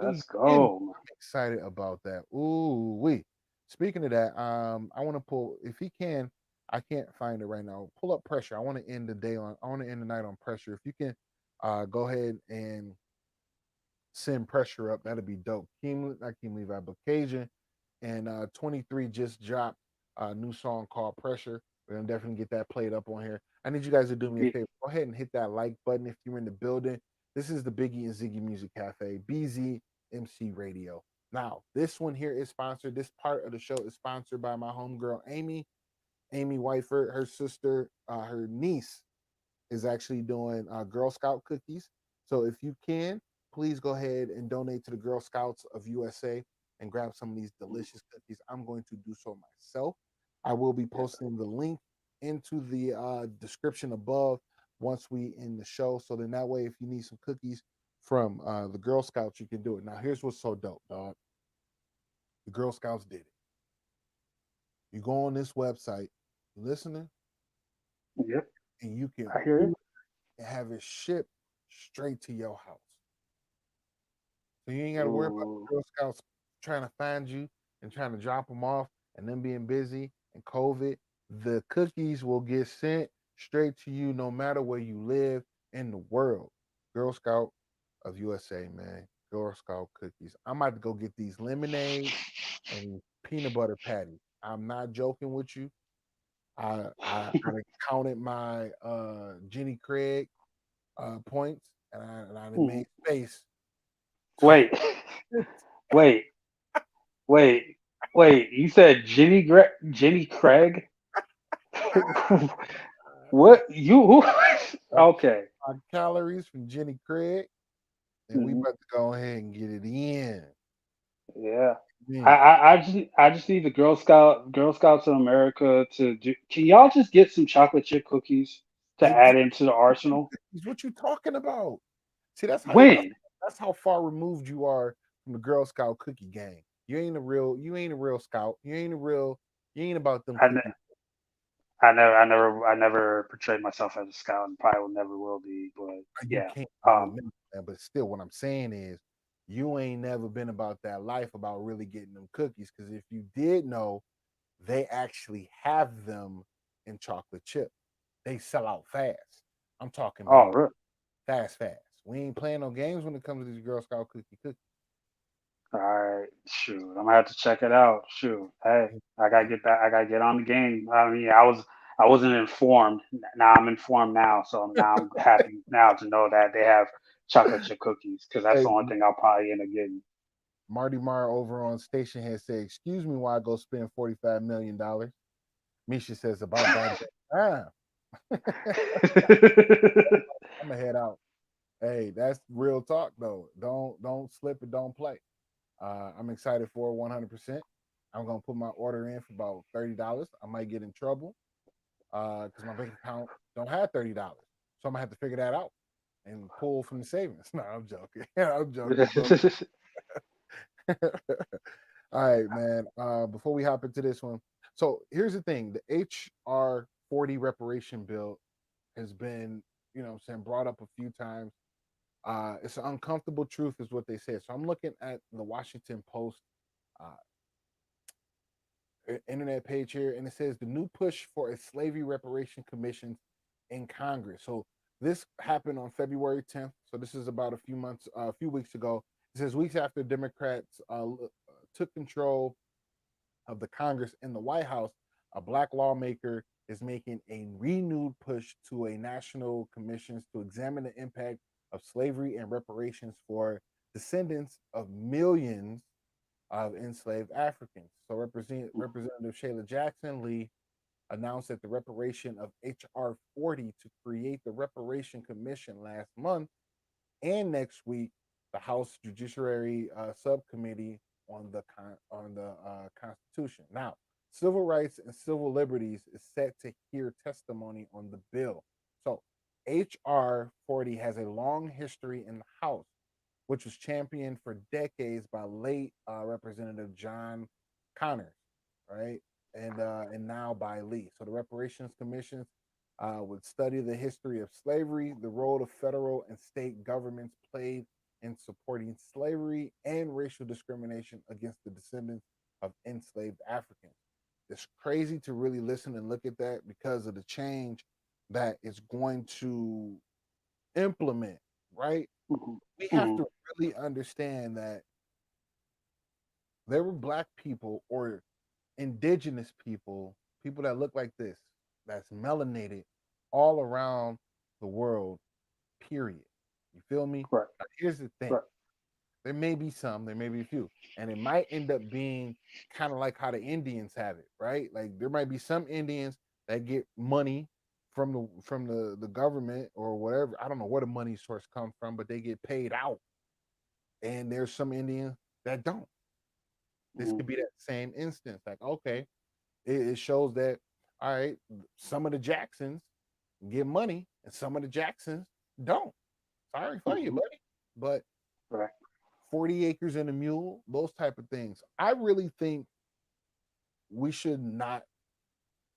You Let's hear me? go. Man. I'm excited about that. Ooh, we. Speaking of that, I want to pull. If he can, I can't find it right now. Pull up Pressure. I want to end the day on. I want to end the night on Pressure. If you can, go ahead and send Pressure up. That'd be dope. Not Keem Levi, but Cajun and 23 just dropped a new song called Pressure. We're gonna definitely get that played up on here. I need you guys to do me a Yeah. favor. Go ahead and hit that like button if you're in the building. This is the Biggie and Ziggy Music Cafe, BZMC Radio. Now, this one here is sponsored. This part of the show is sponsored by my homegirl Amy. Amy Whiteford, her sister, her niece is actually doing Girl Scout cookies. So if you can, please go ahead and donate to the Girl Scouts of USA and grab some of these delicious cookies. I'm going to do so myself. I will be posting the link into the description above once we end the show. So then that way, if you need some cookies from the Girl Scouts, you can do it. Now, here's what's so dope, dog. The Girl Scouts did it. You go on this website, listening, Yep. and you can I hear it. order and have it shipped straight to your house. So you ain't got to worry about Ooh. the Girl Scouts trying to find you and trying to drop them off and them being busy and COVID. The cookies will get sent straight to you no matter where you live in the world. Girl Scout of USA, man. Girl Scout cookies. I'm about to go get these lemonade and peanut butter patties. I'm not joking with you. I counted my Jenny Craig points, and I Mhm. made space. Wait, wait, wait, wait. You said Jenny Craig? What you? Who? I Okay. my calories from Jenny Craig, and we Mhm. about to go ahead and get it in. Yeah. Me. I just need the Girl Scouts of America to do. Can y'all just get some chocolate chip cookies to They add get into the arsenal? what you talking about? See, When? that's how far removed you are from the Girl Scout cookie gang. You ain't a real scout. You ain't about them I, ne- cookies. I never portrayed myself as a scout, and probably will never will be. But You yeah. can't, you'll Um. never, man, but still what I'm saying is you ain't never been about that life about really getting them cookies. Cause if you did know, they actually have them in chocolate chip. They sell out fast. I'm talking Oh, about really? fast, fast. We ain't playing no games when it comes to these Girl Scout cookies. All right, shoot, I'm gonna have to check it out. Shoot, hey, I gotta get back. I gotta get on the game. I mean, I wasn't informed. Now I'm informed now, so now I'm happy now to know that they have chocolate chip cookies because that's Hey, the only thing I'll probably end up getting. Marty Marr over on station had said, "Excuse me, while I go spend $45 million." Misha says, "About that time, I'm gonna head out." Hey, that's real talk though. Don't slip and don't play. I'm excited for 100%. I'm gonna put my order in for about $30. I might get in trouble because my bank account don't have $30, so I'm gonna have to figure that out and pull from the savings. No, I'm joking. I'm joking. All right, man. Before we hop into this one, so here's the thing: the HR 40 reparation bill has been, what I'm saying, brought up a few times. It's an uncomfortable truth, is what they said. So I'm looking at the Washington Post uh, internet page here, and it says the new push for a slavery reparation commission in Congress. So this happened on February 10th. So this is about a few weeks ago. It says weeks after Democrats took control of the Congress and the White House, a black lawmaker is making a renewed push to a national commission to examine the impact of slavery and reparations for descendants of millions of enslaved Africans. So Representative Shayla Jackson Lee announced that the reparation of HR 40 to create the Reparation Commission last month, and next week the House Judiciary Subcommittee on the Constitution. Now, civil rights and civil liberties is set to hear testimony on the bill. So, HR 40 has a long history in the House, which was championed for decades by late Representative John Connors, right? And now by Lee. So the Reparations Commission would study the history of slavery, the role of federal and state governments played in supporting slavery, and racial discrimination against the descendants of enslaved Africans. It's crazy to really listen and look at that because of the change that it's going to implement, right? Mhm, We have mhm. to really understand that there were black people or indigenous people, people that look like this, that's melanated all around the world, period. You feel me? Right, Now, here's the thing: right. there may be some, there may be a few, and it might end up being kind of like how the Indians have it, right? Like there might be some Indians that get money from the government or whatever. I don't know where the money source comes from, but they get paid out, and there's some Indians that don't. This Mhm, could be that same instance. Like, okay, it shows that, all right, some of the Jacksons get money and some of the Jacksons don't. Sorry for you, mhm. buddy. But Right. 40 acres and a mule, those type of things. I really think we should not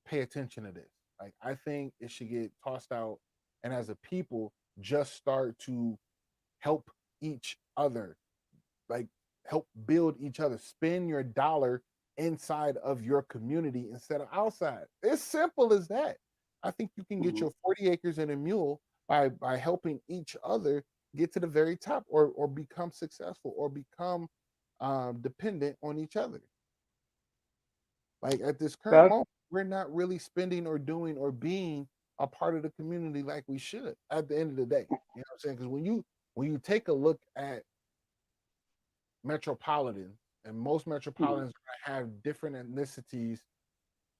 pay attention to this. Like, I think it should get tossed out, and as a people, just start to help each other, like help build each other. Spend your dollar inside of your community instead of outside. It's simple as that. I think you can get Mhm. your 40 acres and a mule by helping each other get to the very top, or become successful, or become dependent on each other. Like at this current That, moment, we're not really spending or doing or being a part of the community like we should at the end of the day. You know what I'm saying? Because when you take a look at metropolitan, and most mhm, metropolitans are gonna have different ethnicities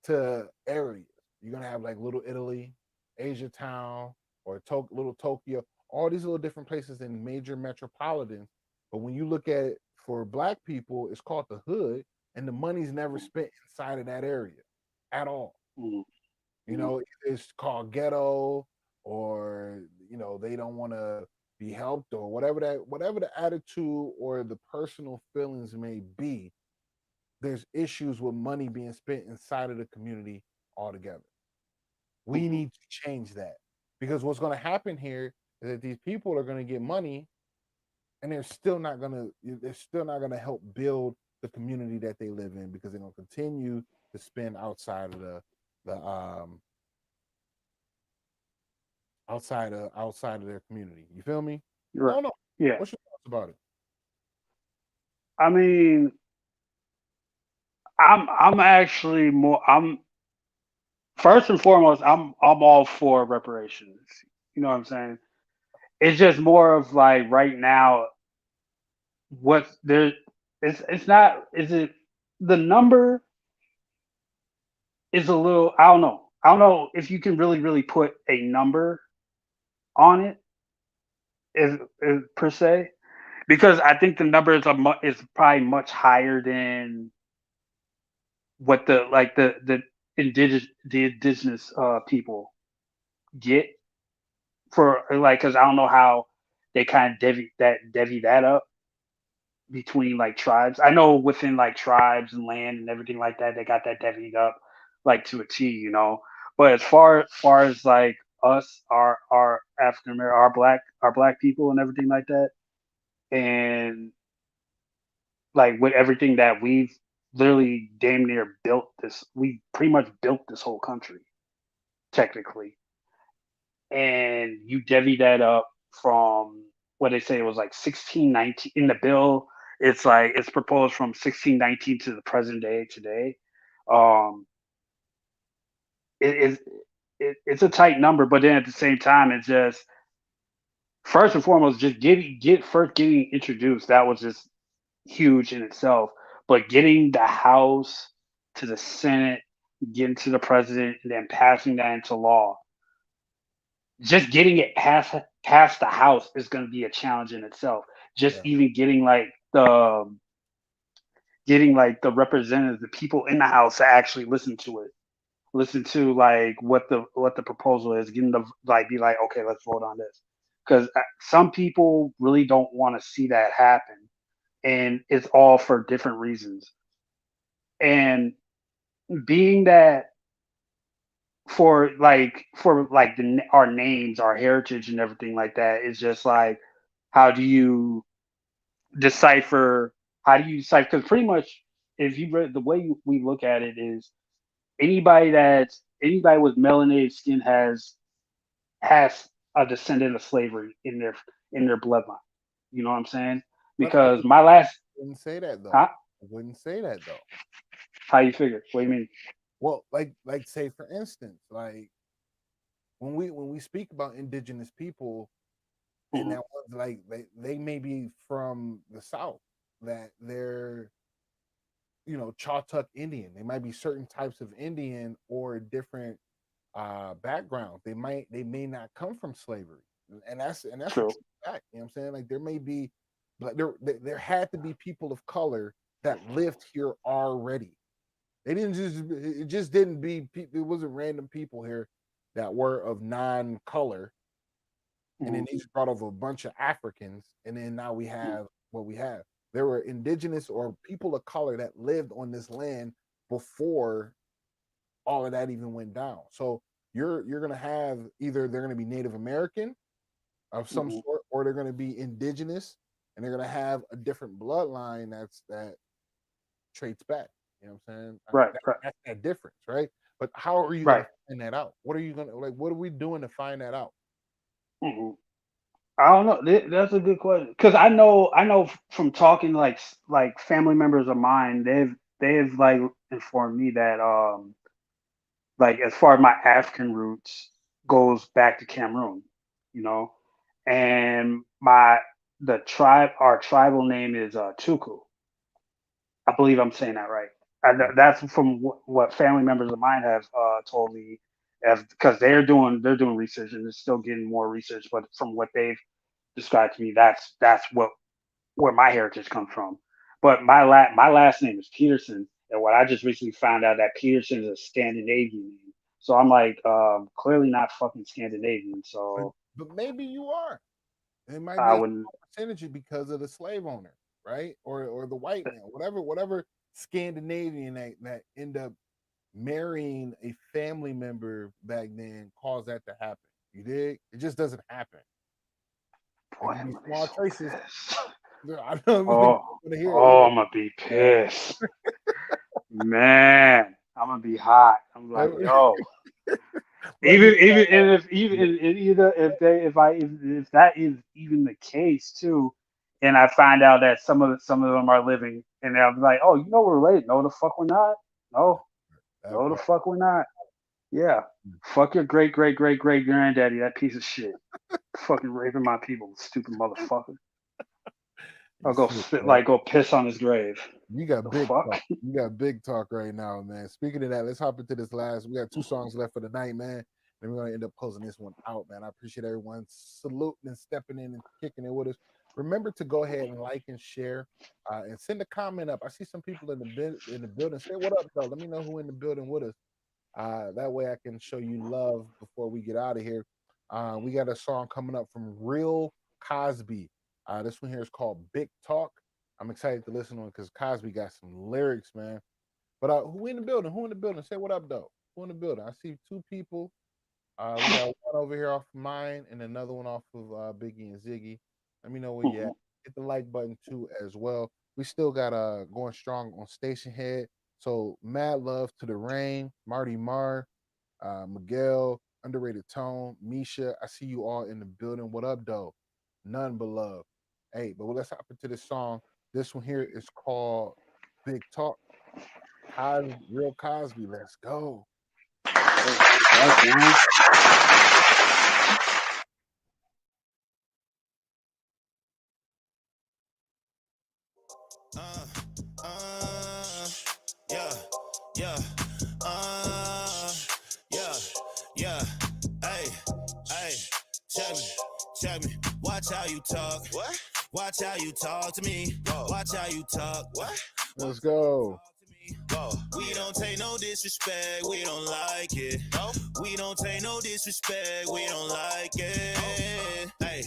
to areas. You're gonna have like Little Italy, Asia Town, or Little Tokyo, all these little different places in major metropolitans. But when you look at it for black people, it's called the hood, and the money's never spent inside of that area at all. mhm, You mhm. know, it's called ghetto, or they don't want to be helped, or whatever the attitude or the personal feelings may be. There's issues with money being spent inside of the community altogether. We Mhm. need to change that, because what's going to happen here is that these people are going to get money, and they're still not going to help build the community that they live in, because they're going to continue to spend the outside of their community. You feel me? I Right. don't know. Yeah. What's your thoughts about it? I mean, I'm actually more. I'm first and foremost. I'm all for reparations. You know what I'm saying? It's just more of like right now. What's there? It's not. Is it the number is a little. I don't know. I don't know if you can really put a number on it. Is per se because I think the number is probably much higher than what the indigenous people get for like because I don't know how they kind of devy that up between like tribes. I know within like tribes and land and everything like that, they got that devied up like to a T, you know. But as far as like us, our African American, our black people and everything like that, and like with everything that we've literally damn near built this, we pretty much built this whole country technically, and you divvy that up from what they say it was like 1619 in the bill. It's like it's proposed from 1619 to the present day today. Um, it is it's a tight number, but then at the same time, it's just first and foremost just getting introduced. That was just huge in itself. But getting the House to the Senate, getting to the president, and then passing that into law, just getting it past the House is going to be a challenge in itself. Just Yeah. even getting like the representatives, the people in the House to actually listen to it, listen to like what the proposal is, getting the like be like, okay, let's vote on this, because some people really don't want to see that happen, and it's all for different reasons. And being that for like our names, our heritage, and everything like that is just like how do you decipher? How do you decipher? Because pretty much, if you read the way we look at it is anybody with melanated skin has a descendant of slavery in their bloodline. You know what I'm saying? But I Because my last, wouldn't say that though. huh? I wouldn't say that though. How you figure? What do you mean? Well, like say for instance, like when we speak about indigenous people, and Hmm. that was like they may be from the South, that they're Chawtuck Indian. They might be certain types of Indian or different backgrounds. They may not come from slavery, and that's a True. true fact. You know what I'm saying? Like there may be, like there had to be people of color that lived here already. They didn't just it just didn't be it wasn't random people here that were of non-color, and then Hmm. they just brought over a bunch of Africans, and then now we have what we have. There were indigenous or people of color that lived on this land before all of that even went down. So you're gonna have either they're gonna be Native American of some Hmm. sort, or they're gonna be indigenous, and they're gonna have a different bloodline that traits back. You know what I'm saying? Right. Right. That's that difference, right? But how are you gonna Right. find that out? What are you gonna like? What are we doing to find that out? Hmm. I don't know. That's a good question because I know from talking like family members of mine, they've like informed me that like as far as my African roots goes back to Cameroon, you know, and the tribe, our tribal name is Tuku. I believe I'm saying that right. That's from what family members of mine have told me, as because they're doing research and they're still getting more research. But from what they've described to me, that's what where my heritage comes from. But my last name is Peterson, and what I just recently found out that Peterson is a Scandinavian name. So I'm like, clearly not fucking Scandinavian. But, So but maybe you are. It might I be a wouldn't. percentage because of the slave owner, right? Or the white man, whatever Scandinavian that end up marrying a family member back then caused that to happen. You dig? It just doesn't happen. It Boy, can I'm be gonna be small so traces. pissed. I don't want Oh, to hear it. oh, I'm gonna be pissed, man. I'm gonna be hot. I'm like, yo. Let me Even and if even and either if they if that is even the case too, and I find out that some of them are living, and I'll be like, oh, you know we're related. No, the fuck we're not. No, that no, the part. fuck we're not. Yeah, fuck your great great great great granddaddy, that piece of shit. Fucking raping my people, stupid motherfucker. You I'll go sick, spit man. like go piss on his grave. You got The big fuck. talk. You got big talk right now, man. Speaking of that, let's hop into this last. We got 2 songs left for the night, man. And we're gonna end up closing this one out, man. I appreciate everyone saluting and stepping in and kicking it with us. Remember to go ahead and like and share, and send a comment up. I see some people in the building. Say what up, though. Let me know who in the building with us. That way I can show you love before we get out of here. We got a song coming up from Real Cosby. This one here is called Big Talk. I'm excited to listen to it because Cosby got some lyrics, man. But who in the building? Who in the building? Say what up, though. Who in the building? I see 2 people. We got one over here off of mine and another one off of Biggie and Ziggy. Let me know where you at. Hit the like button too as well. We still got going strong on Station Head. So mad love to the Rain, Marty Marr, Miguel, Underrated Tone, Misha. I see you all in the building. What up, though? None but love. Hey, but let's hop into this song. This one here is called Big Talk. Real Cosby. Let's go. Fuck, man. Yeah, yeah, yeah, yeah. Hey, hey, check me. Watch how you talk. What? Watch how you talk to me. Watch how you talk. What? Let's go. We don't take no disrespect, we don't like it. No. We don't take no disrespect, we don't like it. Hey,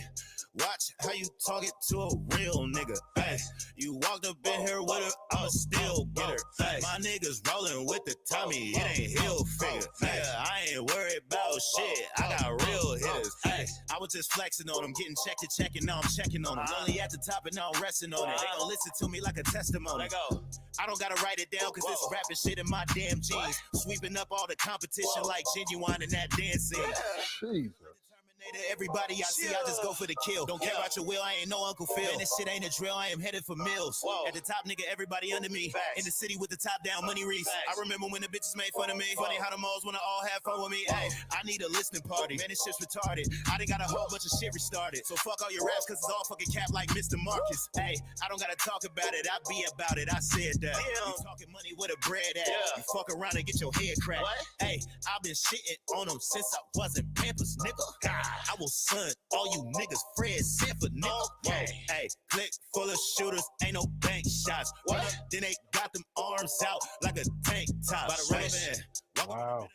watch how you talk it to a real nigga. Hey, you walked up in here with her, I'ma still get her. Hey, my niggas rolling with the Tommy, it ain't hill figure. Nigga, I ain't worried about shit, I got real hitters. Hey, I was just flexing on them, getting checked to checking, now I'm checking on them. Only at the top and now I'm resting on it. They gon' listen to me like a testimony. I don't gotta write it down cause this rapping shit in my damn jeans. Sweeping up all the competition like Genuine in that dancing. Jesus. Everybody I see, I just go for the kill. Don't care about your will, I ain't no Uncle Phil. Man, this shit ain't a drill, I am headed for mills. At the top, nigga, everybody under me. In the city with the top down, money reese. I remember when the bitches made fun of me. Funny how the moles wanna all have fun with me. Hey, I need a listening party. Man, this shit's retarded. I done got a whole bunch of shit restarted. So fuck all your raps, cause it's all fucking cap like Mr. Marcus. Hey, I don't gotta talk about it, I be about it. I said that. You talking money with a bread at. You fuck around and get your head cracked. Hey, I've been shitting on them since I wasn't Pampers, nigga. I will son all you niggas Fred Sanford, nigga. Hey, click full of shooters, ain't no bank shots. What? Then they got them arms out like a tank top. Wow.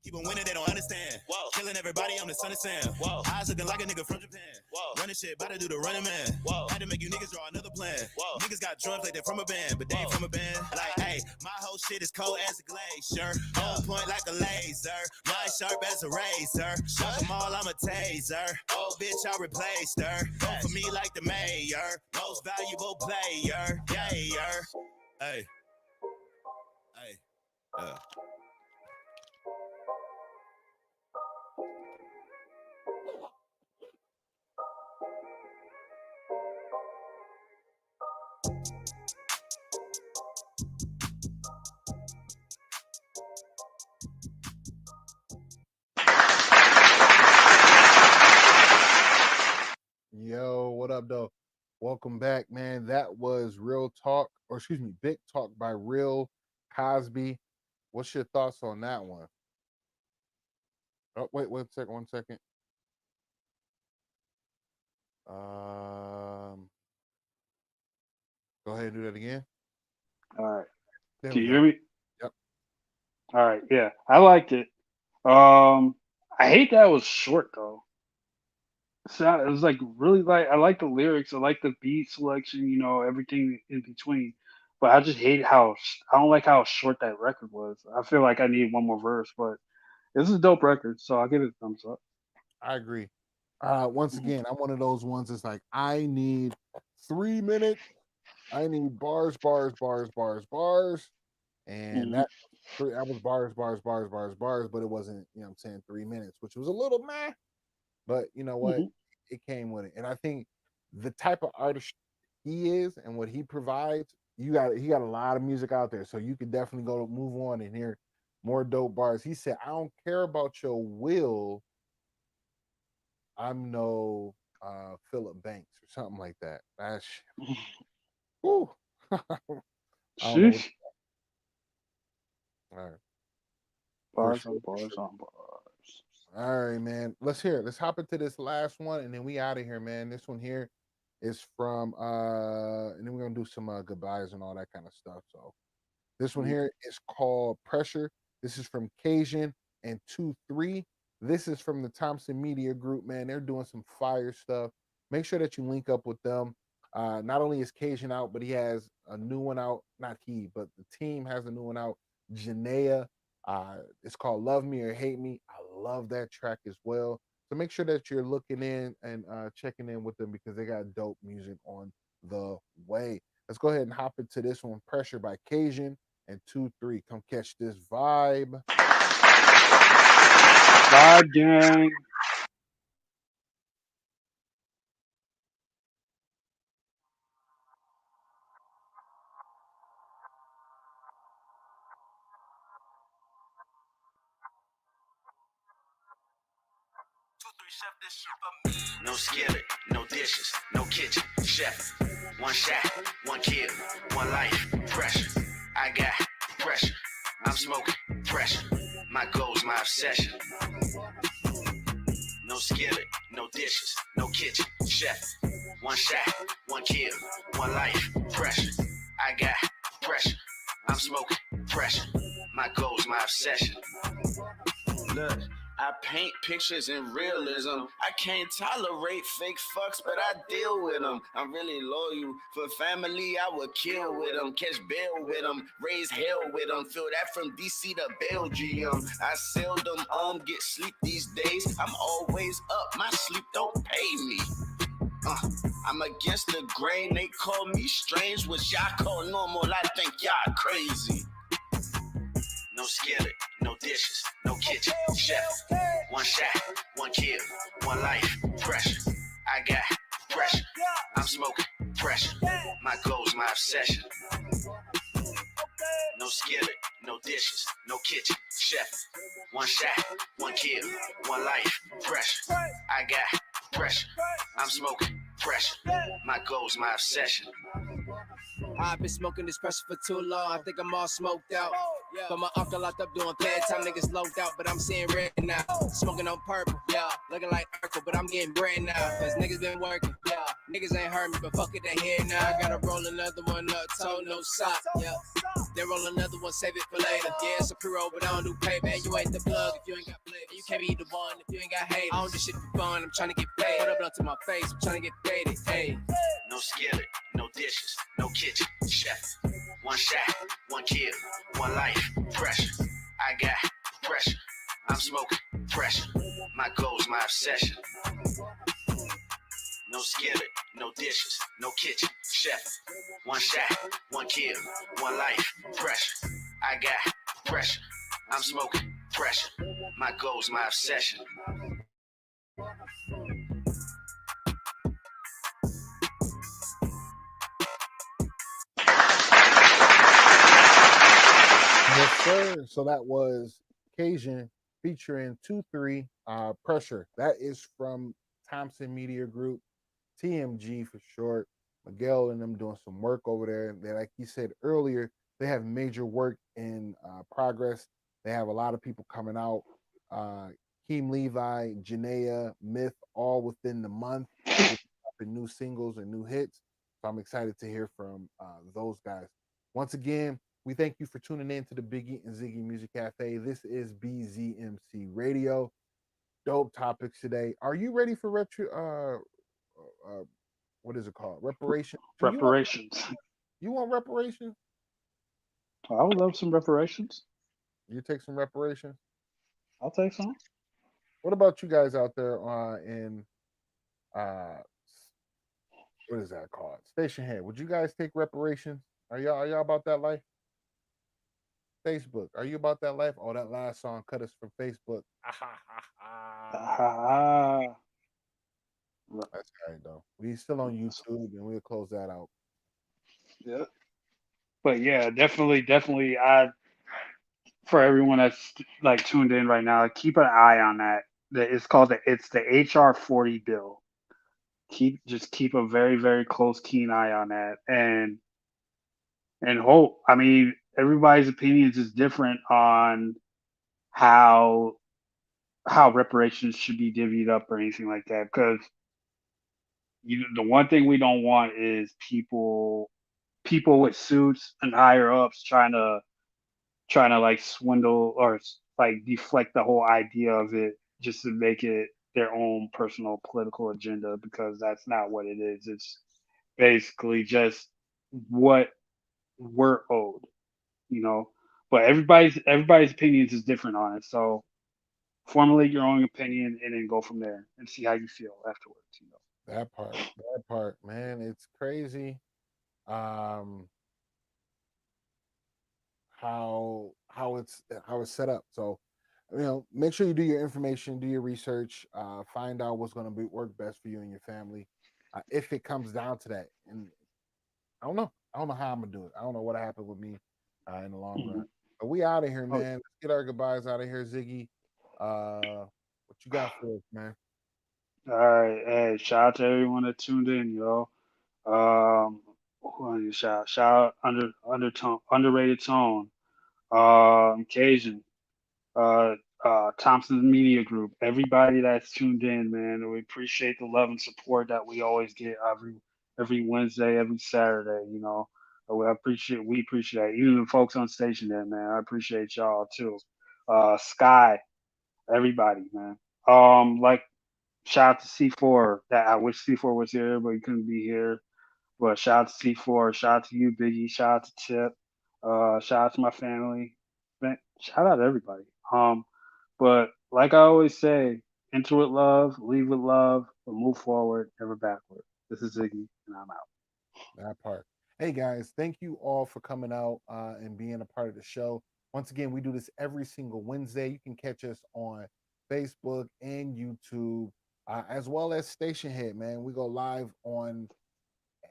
Keep on winning, they don't understand. Whoa. Killing everybody, I'm the son of Sam. Whoa. Eyes looking like a nigga from Japan. Whoa. Running shit, about to do the running man. Whoa. Had to make you niggas draw another plan. Whoa. Niggas got drums like they're from a band, but they ain't from a band. Like, hey, my whole shit is cold as a glacier. On point like a laser. My sharp as a razor. Fuck them all, I'm a taser. Oh, bitch, I replaced her. Vote for me like the mayor. Most valuable player. Yeah. Hey. Hey. up, though? Welcome back, man. That was Real Talk, or excuse me, Big Talk by Real Cosby. What's your thoughts on that one? Oh, wait, one second. Go ahead and do that again. All right. There Can we you go. hear me? Yep. All right. Yeah, I liked it. I hate that it was short though. It was like really like I like the lyrics, I like the beat selection, everything in between. But I just hate I don't like how short that record was. I feel like I need one more verse, but this is a dope record, so I'll give it a thumbs up. I agree. Once Mhm. again, I'm one of those ones that's like, I need 3 minutes. I need bars, bars, bars, bars, bars. And Mhm. that was bars, bars, bars, bars, bars, but it wasn't, what I'm saying, 3 minutes, which was a little meh. But you know what? Mhm. It came with it. And I think the type of artist he is and what he provides, he got a lot of music out there. So you could definitely go to move on and hear more dope bars. He said, I don't care about your will. I'm no Philip Banks or something like that. That's whew. I don't know what. Sheesh. All right. For Bars sure, on for bars sure. on bars. All right, man. Let's hear it. Let's hop into this last one and then we out of here, man. This one here is from and then we're gonna do some goodbyes and all that kind of stuff. So this one Mhm. here is called Pressure. This is from Cajun and 2-3. This is from the Thompson Media Group, man. They're doing some fire stuff. Make sure that you link up with them. Not only is Cajun out, but he has a new one out. Not he, but the team has a new one out. Janaea. It's called Love Me or Hate Me. I love that track as well. So make sure that you're looking in and checking in with them because they got dope music on the way. Let's go ahead and hop into this one. Pressure by Cajun and 2-3. Come catch this vibe. Vibe gang. No skillet, no dishes, no kitchen, chef. One shot, one kill, one life, pressure. I got pressure. I'm smoking pressure. My goals, my obsession. No skillet, no dishes, no kitchen, chef. One shot, one kill, one life, pressure. I got pressure. I'm smoking pressure. My goals, my obsession. Look, I paint pictures in realism. I can't tolerate fake fucks, but I deal with them. I'm really loyal. For family, I would kill with them. Catch bail with them. Raise hell with them. Feel that from DC to Belgium. I seldom get sleep these days. I'm always up. My sleep don't pay me. I'm against the grain. They call me strange, which y'all call normal. I think y'all crazy. No skillet, no dishes, no kitchen, chef. One shot, one kill, one life, pressure. I got pressure. I'm smoking pressure. My goals, my obsession. No skillet, no dishes, no kitchen, chef. One shot, one kill, one life, pressure. I got pressure. I'm smoking pressure. My goals, my obsession. I've been smoking this pressure for too long. I think I'm all smoked out. But my uncle locked up doing bad time, niggas locked out, but I'm seeing red now. Smoking on purple, yeah. Looking like Urkel, but I'm getting bread now. Cause niggas been working, yeah. Niggas ain't hurt me, but fuck it, they here now. I gotta roll another one up, toe, no sock, yeah. Then roll another one, save it for later. Yeah, it's a pre-roll, but I don't do pay, man. You ain't the plug if you ain't got flavor. You can't be the one if you ain't got hate. I don't do shit for fun, I'm trying to get paid. Put up blood to my face, I'm trying to get paid, hey. No skillet, no dishes, no kitchen, chef. One shot, one kill, one life, pressure. I got pressure. I'm smoking pressure. My goals, my obsession. No skillet, no dishes, no kitchen, chef. One shot, one kill, one life, pressure. I got pressure. I'm smoking pressure. My goals, my obsession. Yes, sir. So that was Cajun featuring 2-3 Pressure. That is from Thompson Media Group. TMG for short. Miguel and them doing some work over there. They, like you said earlier, they have major work in progress. They have a lot of people coming out. Keem Levi, Janaea, Myth, all within the month with new singles and new hits. So I'm excited to hear from those guys. Once again, we thank you for tuning in to the Biggie and Ziggy Music Cafe. This is BZMC Radio. Dope topics today. Are you ready for what is it called? Reparation? Do Reparations. you want reparations? I would love some reparations. You take some reparations? I'll take some. What about you guys out there in uh what is that called? Station Head. Would you guys take reparations? Are y'all about that life? Facebook. Are you about that life? Oh, that last song cut us from Facebook. Ah, That's right though. We still on YouTube and we'll close that out. yeah. But yeah, definitely. I for everyone that's like tuned in right now, keep an eye on that. It's called the HR 40 bill. Keep a very close keen eye on that, and hope. I mean, everybody's opinions is different on how reparations should be divvied up or anything like that. Because the one thing we don't want is people with suits and higher ups trying to like swindle or like deflect the whole idea of it just to make it their own personal political agenda, because that's not what it is. It's basically just what we're owed, you know. But everybody's opinions is different on it. So formulate your own opinion and then go from there and see how you feel afterwards. You know. That part, man, it's crazy. Um, how it's set up. So, make sure you do your information, do your research, find out what's going to be work best for you and your family. If it comes down to that, and I don't know, how I'm gonna do it. I don't know what happened with me in the long run. Mhm. But we out of here, Oh, man. Let's get our goodbyes out of here, Ziggy. What you got for us, man? all right. Hey, shout out to everyone that tuned in, yo. Who I need to shout out underrated tone. Cajun. Uh, Thompson's Media Group. Everybody that's tuned in, man. We appreciate the love and support that we always get every Wednesday, every Saturday. You know, we appreciate even the folks on station there, man. I appreciate y'all too. Sky, everybody, man. Like shout out to C4. That I wish C4 was here, but he couldn't be here. But shout out to C4. Shout out to you, Biggie. Shout out to Tip. Shout out to my family. Man, shout out to everybody. But like I always say, enter with love, leave with love, but move forward, never backward. This is Ziggy, and I'm out. That part. Hey guys, thank you all for coming out and being a part of the show. Once again, we do this every single Wednesday. You can catch us on Facebook and YouTube, as well as Station Head, man. We go live on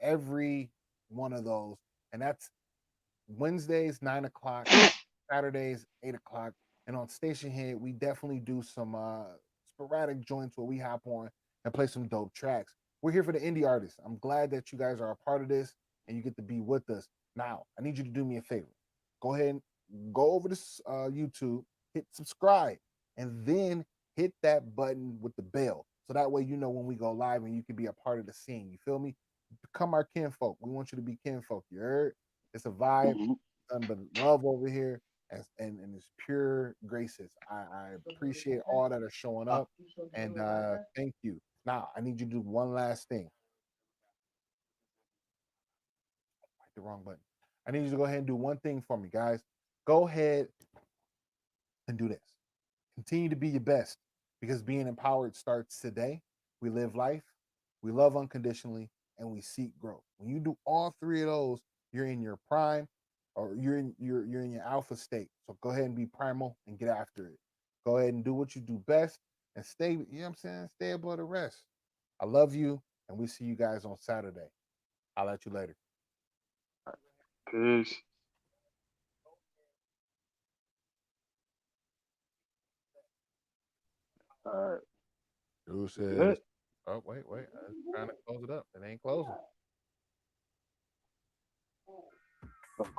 every one of those, and that's Wednesdays 9 o'clock, Saturdays 8 o'clock, and on Station Head we definitely do some sporadic joints where we hop on and play some dope tracks. We're here for the indie artists. I'm glad that you guys are a part of this and you get to be with us. Now, I need you to do me a favor. Go ahead and go over to YouTube, hit subscribe, and then hit that button with the bell. So that way you know when we go live and you can be a part of the scene. You feel me? Become our kinfolk. We want you to be kinfolk. You heard? It's a vibe, Mhm. nothing but love over here, and it's pure graces. I appreciate all that are showing up, and thank you. Now I need you to do one last thing. Hit the wrong button. I need you to go ahead and do one thing for me, guys. Go ahead and do this. Continue to be your best, because being empowered starts today. We live life, we love unconditionally, and we seek growth. When you do all three of those, you're in your prime, or you're in your alpha state. So go ahead and be primal and get after it. Go ahead and do what you do best and stay, you know what I'm saying? Stay above the rest. I love you, and we see you guys on Saturday. I'll let you later. Peace. All right. Deuces. Good. Oh, wait. I was trying to close it up. It ain't closing. Close